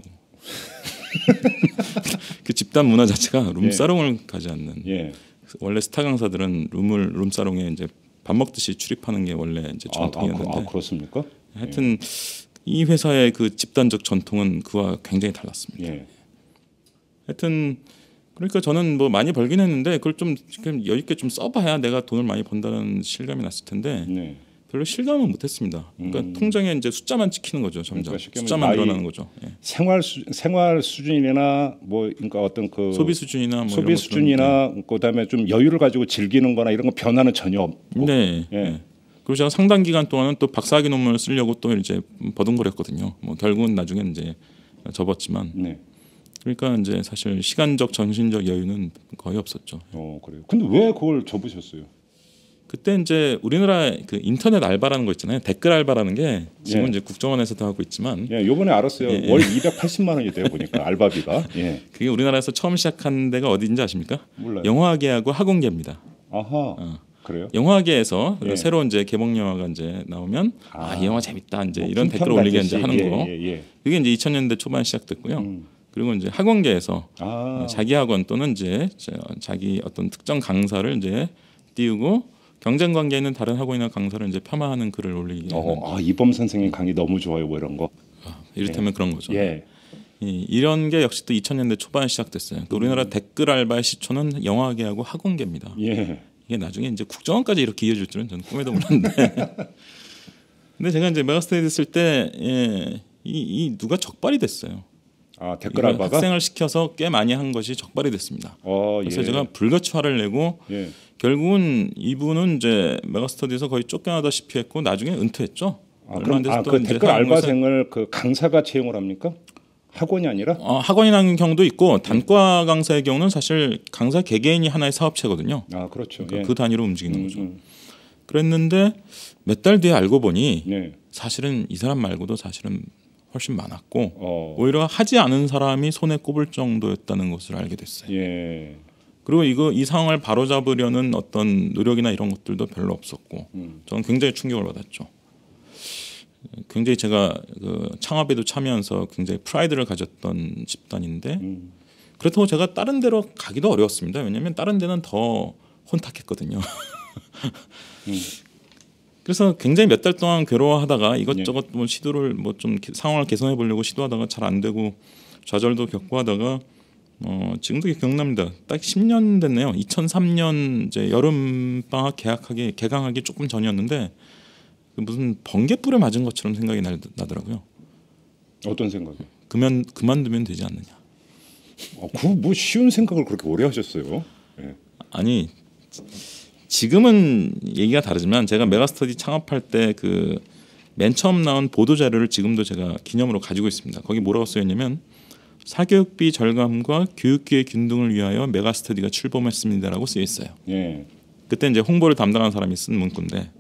Speaker 2: 그 집단 문화 자체가 룸사롱을 가지 않는.
Speaker 1: 예.
Speaker 2: 원래 스타 강사들은 룸사롱에 이제 밥 먹듯이 출입하는 게 원래 이제 전통이었는데.
Speaker 1: 그렇습니까?
Speaker 2: 하여튼 이 회사의 그 집단적 전통은 그와 굉장히 달랐습니다.
Speaker 1: 예.
Speaker 2: 하여튼 그러니까 저는 뭐 많이 벌긴 했는데 그걸 좀 여유 있게 좀 써봐야 내가 돈을 많이 번다는 실감이 났을 텐데
Speaker 1: 네.
Speaker 2: 별로 실감은 못했습니다. 그러니까 통장에 이제 숫자만 찍히는 거죠. 점점
Speaker 1: 그러니까
Speaker 2: 숫자만 늘어나는 거죠. 예.
Speaker 1: 생활 수준이나 뭐 그러니까 어떤 그
Speaker 2: 소비 수준이나 뭐
Speaker 1: 소비
Speaker 2: 이런
Speaker 1: 수준이나 그다음에 좀 여유를 가지고 즐기는거나 이런 거 변화는 전혀 없고.
Speaker 2: 네.
Speaker 1: 예.
Speaker 2: 예. 그리고 제가 상당 기간 동안은 또 박사학위 논문을 쓰려고 또 이제 버둥거렸거든요. 뭐 결국은 나중에 이제 접었지만.
Speaker 1: 네.
Speaker 2: 그러니까 이제 사실 시간적 정신적 여유는 거의 없었죠.
Speaker 1: 그래요. 근데 왜 그걸 접으셨어요?
Speaker 2: 그때 이제 우리나라 그 인터넷 알바라는 거 있잖아요. 댓글 알바라는 게 지금
Speaker 1: 예.
Speaker 2: 이제 국정원에서도 하고 있지만
Speaker 1: 예, 요번에 알았어요.
Speaker 2: 예.
Speaker 1: 월 280만 원이 돼요 보니까 알바비가. 예.
Speaker 2: 그게 우리나라에서 처음 시작한 데가 어디인지 아십니까?
Speaker 1: 몰라요.
Speaker 2: 영화계하고 학원계입니다.
Speaker 1: 아하. 그래요?
Speaker 2: 영화계에서
Speaker 1: 예.
Speaker 2: 새로 이제 개봉 영화가 이제 나오면 이 영화 재밌다 이제 이런
Speaker 1: 품평
Speaker 2: 댓글 올리게 이제
Speaker 1: 같듯이.
Speaker 2: 하는 거.
Speaker 1: 예.
Speaker 2: 그게 이제 2000년대 초반 시작됐고요. 그리고 이제 학원계에서 자기 학원 또는 이제 자기 어떤 특정 강사를 이제 띄우고 경쟁 관계에 있는 다른 학원이나 강사를 이제 폄하하는 글을 올리게 하는.
Speaker 1: 이범 선생님 강의 너무 좋아요, 뭐 이런 거.
Speaker 2: 이를테면 그런 거죠.
Speaker 1: 예.
Speaker 2: 이런 게 역시 또 2000년대 초반에 시작됐어요. 그 우리나라 댓글 알바의 시초는 영화계하고 학원계입니다.
Speaker 1: 예.
Speaker 2: 이게 나중에 이제 국정원까지 이렇게 이어질 줄은 저는 꿈에도 몰랐는데. 근데 제가 이제 메가스터디 했을 때 이 누가 적발이 됐어요.
Speaker 1: 댓글 알바가
Speaker 2: 학생을 시켜서 꽤 많이 한 것이 적발이 됐습니다. 그래서
Speaker 1: 예.
Speaker 2: 제가 불같이 화를 내고 결국은 이분은 이제 메가스터디에서 거의 쫓겨나다시피 했고 나중에 은퇴했죠. 얼마 안 돼서 또
Speaker 1: 그
Speaker 2: 이제
Speaker 1: 댓글 알바생을 그 강사가 채용을 합니까? 학원이 아니라?
Speaker 2: 학원이라는 경우도 있고 단과 강사의 경우는 사실 강사 개개인이 하나의 사업체거든요.
Speaker 1: 그렇죠.
Speaker 2: 그러니까 그 단위로 움직이는 거죠. 그랬는데 몇 달 뒤에 알고 보니 사실은 이 사람 말고도 사실은 훨씬 많았고 오히려 하지 않은 사람이 손에 꼽을 정도였다는 것을 알게 됐어요.
Speaker 1: 예.
Speaker 2: 그리고 이 상황을 바로잡으려는 어떤 노력이나 이런 것들도 별로 없었고 저는 굉장히 충격을 받았죠. 굉장히 제가 그 창업에도 참여하면서 굉장히 프라이드를 가졌던 집단인데 그렇다고 제가 다른 데로 가기도 어려웠습니다. 왜냐하면 다른 데는 더 혼탁했거든요. 그래서 굉장히 몇 달 동안 괴로워하다가 이것저것 뭐 시도를 뭐 좀 상황을 개선해 보려고 시도하다가 잘 안 되고 좌절도 겪고 하다가 지금도 기억납니다. 딱 10년 됐네요. 2003년 이제 여름 방학 개강하기 조금 전이었는데 무슨 번개불에 맞은 것처럼 생각이 나더라고요.
Speaker 1: 어떤 생각이요?
Speaker 2: 그만두면 되지 않느냐.
Speaker 1: 그 뭐 쉬운 생각을 그렇게 오래 하셨어요? 예.
Speaker 2: 아니 지금은 얘기가 다르지만 제가 메가스터디 창업할 때 그 맨 처음 나온 보도 자료를 지금도 제가 기념으로 가지고 있습니다. 거기 뭐라고 써있냐면 사교육비 절감과 교육기회 균등을 위하여 메가스터디가 출범했습니다라고 쓰여 있어요.
Speaker 1: 예.
Speaker 2: 그때 이제 홍보를 담당한 사람이 쓴 문구인데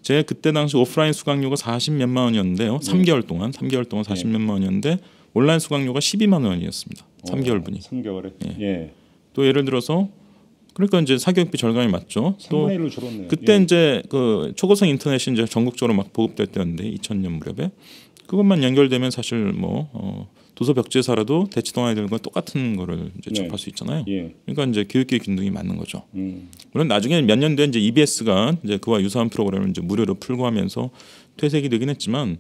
Speaker 2: 제 그때 당시 오프라인 수강료가 40몇만 원이었는데요. 3개월 동안 40몇만 원이었는데 온라인 수강료가 12만 원이었습니다. 3개월분이.
Speaker 1: 3개월에.
Speaker 2: 예.
Speaker 1: 예.
Speaker 2: 또 예를 들어서 그러니까 이제 사교육비 절감이 맞죠. 또
Speaker 1: 3분의 1로 줄었네요.
Speaker 2: 그때
Speaker 1: 예.
Speaker 2: 이제 그 초고속 인터넷이 이제 전국적으로 막 보급될 때였는데 2000년 무렵에 그것만 연결되면 사실 뭐 도서 벽지에서라도 대치동 아이들과 똑같은 거를 이제
Speaker 1: 네.
Speaker 2: 접할 수 있잖아요.
Speaker 1: 예.
Speaker 2: 그러니까 이제 교육계 균등이 맞는 거죠. 물론 나중에 몇 년 뒤에 이제 EBS가 이제 그와 유사한 프로그램을 이제 무료로 풀고 하면서 퇴색이 되긴 했지만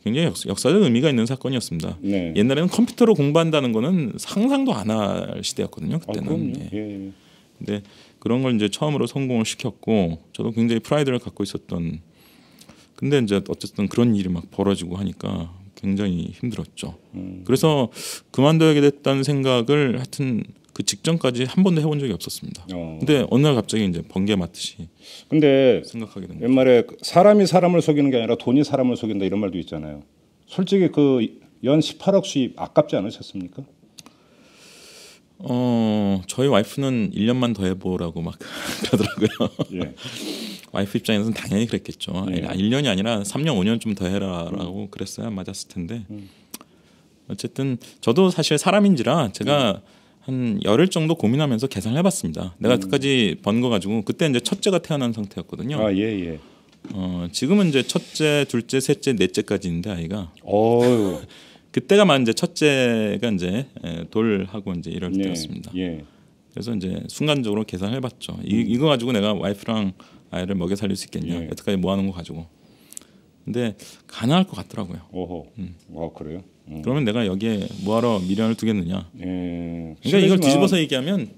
Speaker 2: 굉장히 역사적 의미가 있는 사건이었습니다.
Speaker 1: 네.
Speaker 2: 옛날에는 컴퓨터로 공부한다는 거는 상상도 안 할 시대였거든요.
Speaker 1: 아,
Speaker 2: 그때는.
Speaker 1: 그럼요.
Speaker 2: 예.
Speaker 1: 예.
Speaker 2: 근데 그런 걸 이제 처음으로 성공을 시켰고 저도 굉장히 프라이드를 갖고 있었던. 근데 이제 어쨌든 그런 일이 막 벌어지고 하니까 굉장히 힘들었죠. 그래서 그만둬야게 됐다는 생각을 하여튼 그 직전까지 한 번도 해본 적이 없었습니다. 근데 어느 날 갑자기 이제 번개 맞듯이
Speaker 1: 근데
Speaker 2: 생각하게 된 거죠.
Speaker 1: 옛말에 사람이 사람을 속이는 게 아니라 돈이 사람을 속인다 이런 말도 있잖아요. 솔직히 그 연 18억 수입 아깝지 않으셨습니까?
Speaker 2: 저희 와이프는 1년만 더 해보라고 막 그러더라고요.
Speaker 1: 예.
Speaker 2: 와이프 입장에서는 당연히 그랬겠죠.
Speaker 1: 예.
Speaker 2: 1년이 아니라 3년, 5년 좀 더 해라라고 그랬어야 맞았을 텐데 어쨌든 저도 사실 사람인지라 제가 한 열흘 정도 고민하면서 계산을 해봤습니다. 내가 그까지 번 거 가지고 그때 이제 첫째가 태어난 상태였거든요.
Speaker 1: 아, 예, 예.
Speaker 2: 지금은 이제 첫째, 둘째, 셋째, 넷째까지 있는데 아이가
Speaker 1: 어유.
Speaker 2: 그때가 이제 첫째가 이제 돌하고 이제 이럴
Speaker 1: 네.
Speaker 2: 때였습니다.
Speaker 1: 예.
Speaker 2: 그래서 이제 순간적으로 계산을 해봤죠. 이거 가지고 내가 와이프랑 아이를 먹여 살릴 수 있겠냐?
Speaker 1: 예.
Speaker 2: 여태까지 모아놓은 거 가지고. 근데 가능할 것 같더라고요.
Speaker 1: 오호. 그래요?
Speaker 2: 그러면 내가 여기에 뭐하러 미련을 두겠느냐?
Speaker 1: 예.
Speaker 2: 그러니까 이걸
Speaker 1: 실례지만-
Speaker 2: 뒤집어서 얘기하면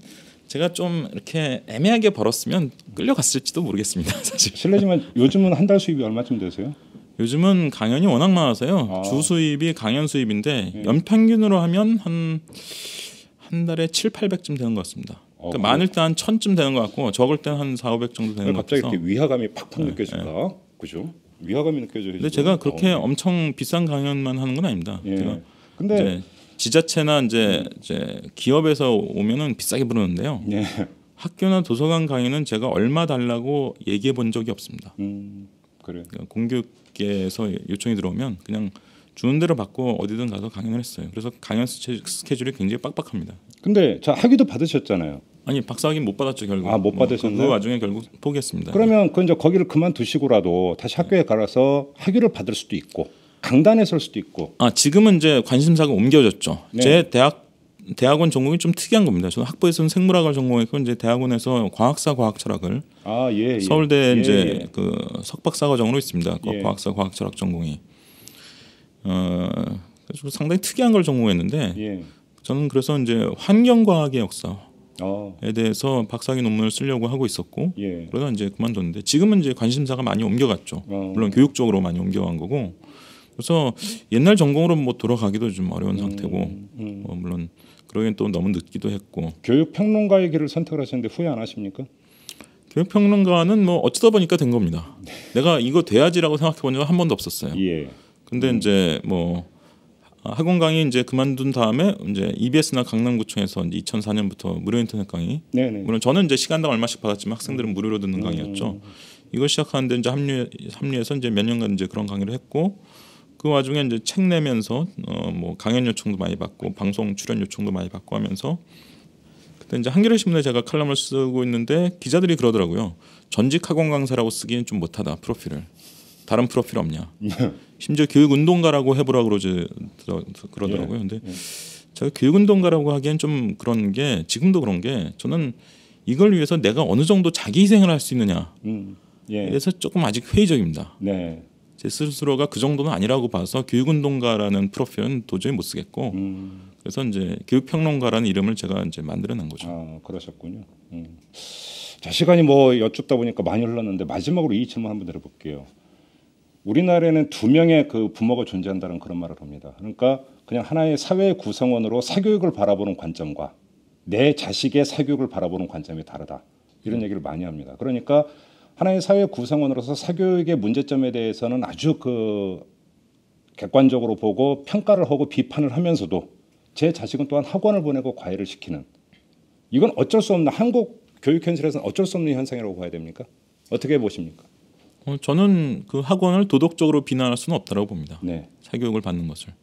Speaker 2: 제가 좀 이렇게 애매하게 벌었으면 끌려갔을지도 모르겠습니다. 사실.
Speaker 1: 실례지만 요즘은 한 달 수입이 얼마쯤 되세요?
Speaker 2: 요즘은 강연이 워낙 많아서요.
Speaker 1: 아.
Speaker 2: 주 수입이 강연 수입인데 연평균으로 하면 한 달에 7, 800쯤 되는 것 같습니다. 그러니까 많을 때 한 1000쯤 되는 것 같고 적을 때는 한 4, 500 정도 되는 것
Speaker 1: 갑자기
Speaker 2: 같아서.
Speaker 1: 이렇게 위화감이 팍팍 느껴진다. 그죠? 위화감이 느껴져요.
Speaker 2: 근데 제가 그렇게 엄청 비싼 강연만 하는 건 아닙니다.
Speaker 1: 예.
Speaker 2: 제가
Speaker 1: 근데
Speaker 2: 이제 지자체나 이제 기업에서 오면은 비싸게 부르는데요.
Speaker 1: 예.
Speaker 2: 학교나 도서관 강의는 제가 얼마 달라고 얘기해 본 적이 없습니다.
Speaker 1: 그래.
Speaker 2: 그러니까 공교육계에서 요청이 들어오면 그냥 주는 대로 받고 어디든 가서 강연을 했어요. 그래서 강연 스케줄이 굉장히 빡빡합니다.
Speaker 1: 근데 자 학위도 받으셨잖아요.
Speaker 2: 아니 박사학위 못 받았죠 결국.
Speaker 1: 아, 못 받으셨나요?
Speaker 2: 그 와중에 결국 포기했습니다.
Speaker 1: 그러면 그 이제 거기를 그만두시고라도 다시 학교에 가서 학위를 받을 수도 있고 강단에 설 수도 있고.
Speaker 2: 지금은 이제 관심사가 옮겨졌죠.
Speaker 1: 네.
Speaker 2: 제 대학원 전공이 좀 특이한 겁니다. 저는 학부에서는 생물학을 전공했고 이제 대학원에서 과학사 과학철학을
Speaker 1: 아, 예.
Speaker 2: 서울대
Speaker 1: 예,
Speaker 2: 이제
Speaker 1: 예.
Speaker 2: 그 석박사 과정으로 있습니다.
Speaker 1: 예.
Speaker 2: 과학사 과학철학 전공이. 그래서 상당히 특이한 걸 전공했는데
Speaker 1: 예.
Speaker 2: 저는 그래서 이제 환경과학의 역사에
Speaker 1: 어.
Speaker 2: 대해서 박사학위 논문을 쓰려고 하고 있었고
Speaker 1: 예.
Speaker 2: 그러다 이제 그만뒀는데 지금은 이제 관심사가 많이 옮겨갔죠. 물론 교육 쪽으로 많이 옮겨간 거고 그래서 옛날 전공으로 뭐 돌아가기도 좀 어려운 상태고 물론 그러기엔 또 너무 늦기도 했고
Speaker 1: 교육 평론가의 길을 선택을 하셨는데 후회 안 하십니까?
Speaker 2: 교육평론가는 뭐 어쩌다 보니까 된 겁니다. 내가 이거 돼야지라고 생각해 본 적은 한 번도 없었어요.
Speaker 1: 예.
Speaker 2: 근데 이제 뭐 학원 강의 이제 그만둔 다음에 이제 EBS나 강남구청에서 2004년부터 무료 인터넷 강의.
Speaker 1: 네네.
Speaker 2: 물론 저는 이제 시간당 얼마씩 받았지만 학생들은 무료로 듣는 강의였죠. 이걸 시작하는데 이제 합류해서 이제 몇 년간 이제 그런 강의를 했고 그 와중에 이제 책 내면서 뭐 강연 요청도 많이 받고 방송 출연 요청도 많이 받고 하면서 그때 이제 한겨레 신문에 제가 칼럼을 쓰고 있는데 기자들이 그러더라고요. 전직 학원 강사라고 쓰기엔 좀 못하다 프로필을. 다른 프로필 없냐. 심지어 교육운동가라고 해보라 그러더라고요. 근데 제가 교육운동가라고 하기엔 좀 그런 게 지금도 그런 게 저는 이걸 위해서 내가 어느 정도 자기 희생을 할 수 있느냐에
Speaker 1: 예.
Speaker 2: 대해서 조금 아직 회의적입니다.
Speaker 1: 네.
Speaker 2: 제 스스로가 그 정도는 아니라고 봐서 교육운동가라는 프로필은 도저히 못 쓰겠고 그래서 이제 교육평론가라는 이름을 제가 이제 만들어낸 거죠.
Speaker 1: 아, 그러셨군요. 자, 시간이 뭐 여쭙다 보니까 많이 흘렀는데 마지막으로 이 질문 한번 드려볼게요. 우리나라에는 두 명의 그 부모가 존재한다는 그런 말을 합니다. 그러니까 그냥 하나의 사회 구성원으로 사교육을 바라보는 관점과 내 자식의 사교육을 바라보는 관점이 다르다. 이런 얘기를 많이 합니다. 그러니까 하나의 사회 구성원으로서 사교육의 문제점에 대해서는 아주 그 객관적으로 보고 평가를 하고 비판을 하면서도 제 자식은 또한 학원을 보내고 과외를 시키는 이건 어쩔 수 없는 한국 교육 현실에서는 어쩔 수 없는 현상이라고 봐야 됩니까? 어떻게 보십니까?
Speaker 2: 저는 그 학원을 도덕적으로 비난할 수는 없다고 봅니다.
Speaker 1: 네.
Speaker 2: 사교육을 받는 것을.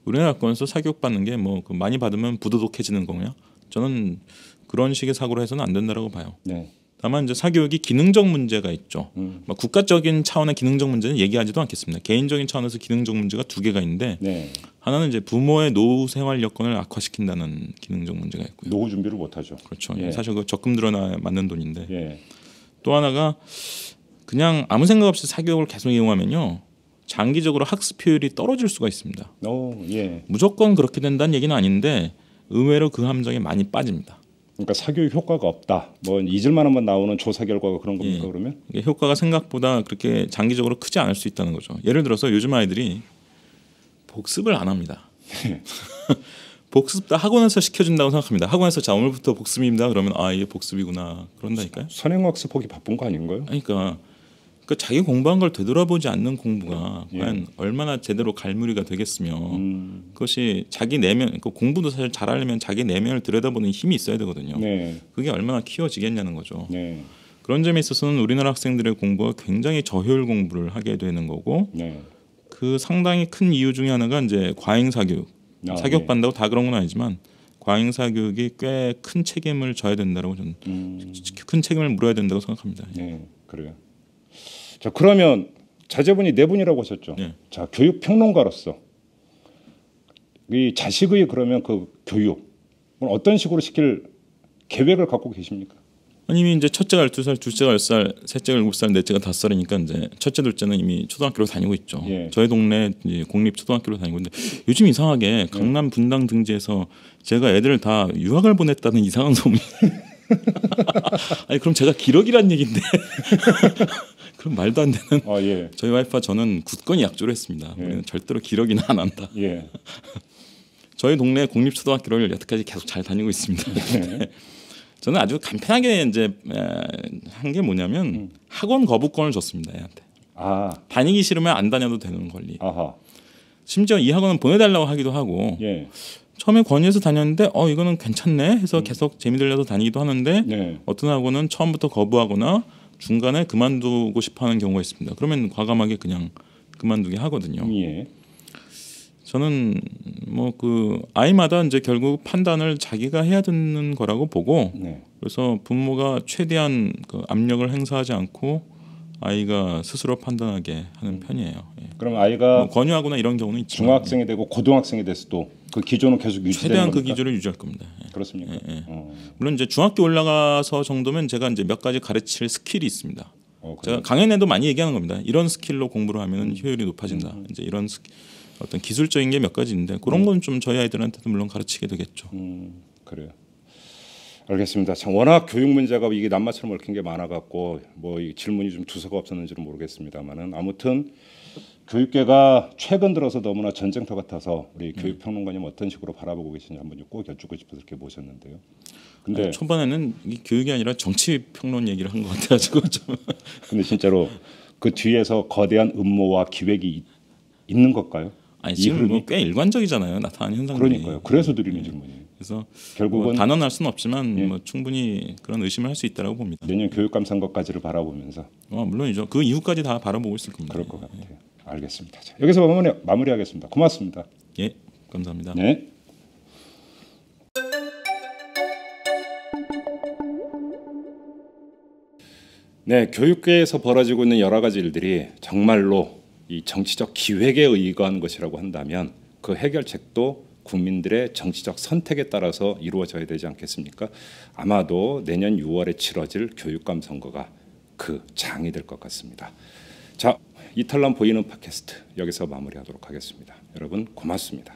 Speaker 2: 우리나라 학원에서 사교육 받는 게 뭐 많이 받으면 부도덕해지는 거냐? 저는 그런 식의 사고로 해서는 안 된다고 봐요.
Speaker 1: 네.
Speaker 2: 다만 이제 사교육이 기능적 문제가 있죠. 막 국가적인 차원의 기능적 문제는 얘기하지도 않겠습니다. 개인적인 차원에서 기능적 문제가 두 개가 있는데
Speaker 1: 네.
Speaker 2: 하나는 이제 부모의 노후 생활 여건을 악화시킨다는 기능적 문제가 있고요.
Speaker 1: 노후 준비를 못 하죠.
Speaker 2: 그렇죠.
Speaker 1: 예.
Speaker 2: 사실 그 적금 들어나 맞는 돈인데
Speaker 1: 예.
Speaker 2: 또 하나가 그냥 아무 생각 없이 사교육을 계속 이용하면요 장기적으로 학습 효율이 떨어질 수가 있습니다.
Speaker 1: 예.
Speaker 2: 무조건 그렇게 된다는 얘기는 아닌데 의외로 그 함정에 많이 빠집니다.
Speaker 1: 그러니까 사교육 효과가 없다. 뭐 잊을만한만 나오는 조사 결과가 그런 겁니까? 그러면?
Speaker 2: 이게 효과가 생각보다 그렇게 장기적으로 크지 않을 수 있다는 거죠. 예를 들어서 요즘 아이들이 복습을 안 합니다. 복습 다 학원에서 시켜준다고 생각합니다. 학원에서 자 오늘부터 복습입니다. 그러면 아 이게 복습이구나 그런다니까요.
Speaker 1: 선행학습하기 바쁜 거 아닌가요?
Speaker 2: 그러니까 자기 공부한 걸 되돌아보지 않는 공부가
Speaker 1: 예.
Speaker 2: 과연 얼마나 제대로 갈무리가 되겠으며 그것이 자기 내면 공부도 사실 잘하려면 자기 내면을 들여다보는 힘이 있어야 되거든요.
Speaker 1: 네.
Speaker 2: 그게 얼마나 키워지겠냐는 거죠.
Speaker 1: 네.
Speaker 2: 그런 점에 있어서는 우리나라 학생들의 공부가 굉장히 저효율 공부를 하게 되는 거고
Speaker 1: 네.
Speaker 2: 그 상당히 큰 이유 중에 하나가 이제 과잉 사교육. 사교육
Speaker 1: 네.
Speaker 2: 받는다고 다 그런 건 아니지만 과잉 사교육이 꽤 큰 책임을 져야 된다고 저는 큰 책임을 물어야 된다고 생각합니다.
Speaker 1: 네. 그래요. 자 그러면 자제분이 네 분이라고 하셨죠.
Speaker 2: 네.
Speaker 1: 자 교육 평론가로서 이 자식의 그러면 그 교육을 어떤 식으로 시킬 계획을 갖고 계십니까?
Speaker 2: 아니 이제 첫째가 12살, 둘째가 10살, 셋째가 7살, 넷째가 5살이니까 이제 첫째, 둘째는 이미 초등학교로 다니고 있죠.
Speaker 1: 예.
Speaker 2: 저희 동네 이제 공립 초등학교로 다니고 있는데 요즘 이상하게 강남 분당 등지에서 제가 애들을 다 유학을 보냈다는 이상한 소문이. 아니 그럼 제가 기러기란 얘긴데. 그럼 말도 안 되는.
Speaker 1: 예.
Speaker 2: 저희 와이프와 저는 굳건히 약조를 했습니다.
Speaker 1: 예.
Speaker 2: 우리는 절대로 기러기는 안 한다.
Speaker 1: 예.
Speaker 2: 저희 동네 공립 초등학교를 여태까지 계속 잘 다니고 있습니다. 저는 아주 간편하게 이제 한 게 뭐냐면 학원 거부권을 줬습니다. 애한테. 다니기 싫으면 안 다녀도 되는 권리.
Speaker 1: 아하.
Speaker 2: 심지어 이 학원은 보내달라고 하기도 하고
Speaker 1: 예.
Speaker 2: 처음에 권유해서 다녔는데 이거는 괜찮네 해서 계속 재미 들려서 다니기도 하는데
Speaker 1: 네.
Speaker 2: 어떤 학원은 처음부터 거부하거나 중간에 그만두고 싶어하는 경우가 있습니다. 그러면 과감하게 그냥 그만두게 하거든요.
Speaker 1: 예.
Speaker 2: 저는 뭐 그 아이마다 이제 결국 판단을 자기가 해야 되는 거라고 보고
Speaker 1: 네.
Speaker 2: 그래서 부모가 최대한 그 압력을 행사하지 않고 아이가 스스로 판단하게 하는 편이에요. 예.
Speaker 1: 그럼 아이가
Speaker 2: 뭐 권유하거나 이런 경우는 있지만
Speaker 1: 중학생이 되고 고등학생이 됐어도 그 기조는 계속 유지되는
Speaker 2: 최대한 그
Speaker 1: 겁니까?
Speaker 2: 기조를 유지할 겁니다. 예.
Speaker 1: 그렇습니까?
Speaker 2: 물론 이제 중학교 올라가서 정도면 제가 이제 몇 가지 가르칠 스킬이 있습니다.
Speaker 1: 그래요?
Speaker 2: 제가 강연에도 많이 얘기하는 겁니다. 이런 스킬로 공부를 하면 효율이 높아진다. 이제 이런 어떤 기술적인 게 몇 가지 있는데 그런 건 좀 저희 아이들한테도 물론 가르치게 되겠죠.
Speaker 1: 그래요. 알겠습니다. 참 워낙 교육 문제가 이게 낱마처럼 얽힌 게 많아갖고 뭐 이 질문이 좀 두서가 없었는지는 모르겠습니다만은 아무튼 교육계가 최근 들어서 너무나 전쟁터 같아서 우리 교육 평론가님 어떤 식으로 바라보고 계시는지 한번 꼭 여쭙고 싶어서 이렇게 모셨는데요. 근데
Speaker 2: 초반에는 이 교육이 아니라 정치 평론 얘기를 한 것 같아가지고 좀.
Speaker 1: 근데 진짜로 그 뒤에서 거대한 음모와 기획이 있는 걸까요?
Speaker 2: 아니 지금 뭐 꽤 일관적이잖아요. 나타나는 현상들이.
Speaker 1: 그러니까요. 그래서 드리는 질문이에요.
Speaker 2: 그래서
Speaker 1: 결국은
Speaker 2: 뭐 단언할 수는 없지만 뭐 충분히 그런 의심을 할 수 있다고 봅니다.
Speaker 1: 내년 교육감 선거까지를 바라보면서
Speaker 2: 물론이죠. 그 이후까지 다 바라보고 있을 겁니다.
Speaker 1: 그럴 것 같아요. 알겠습니다. 자, 여기서 마무리하겠습니다. 고맙습니다.
Speaker 2: 예, 감사합니다.
Speaker 1: 네. 네, 교육계에서 벌어지고 있는 여러 가지 일들이 정말로 이 정치적 기획에 의거한 것이라고 한다면 그 해결책도 국민들의 정치적 선택에 따라서 이루어져야 되지 않겠습니까? 아마도 내년 6월에 치러질 교육감 선거가 그 장이 될 것 같습니다. 자, 이탈남 보이는 팟캐스트 여기서 마무리하도록 하겠습니다. 여러분 고맙습니다.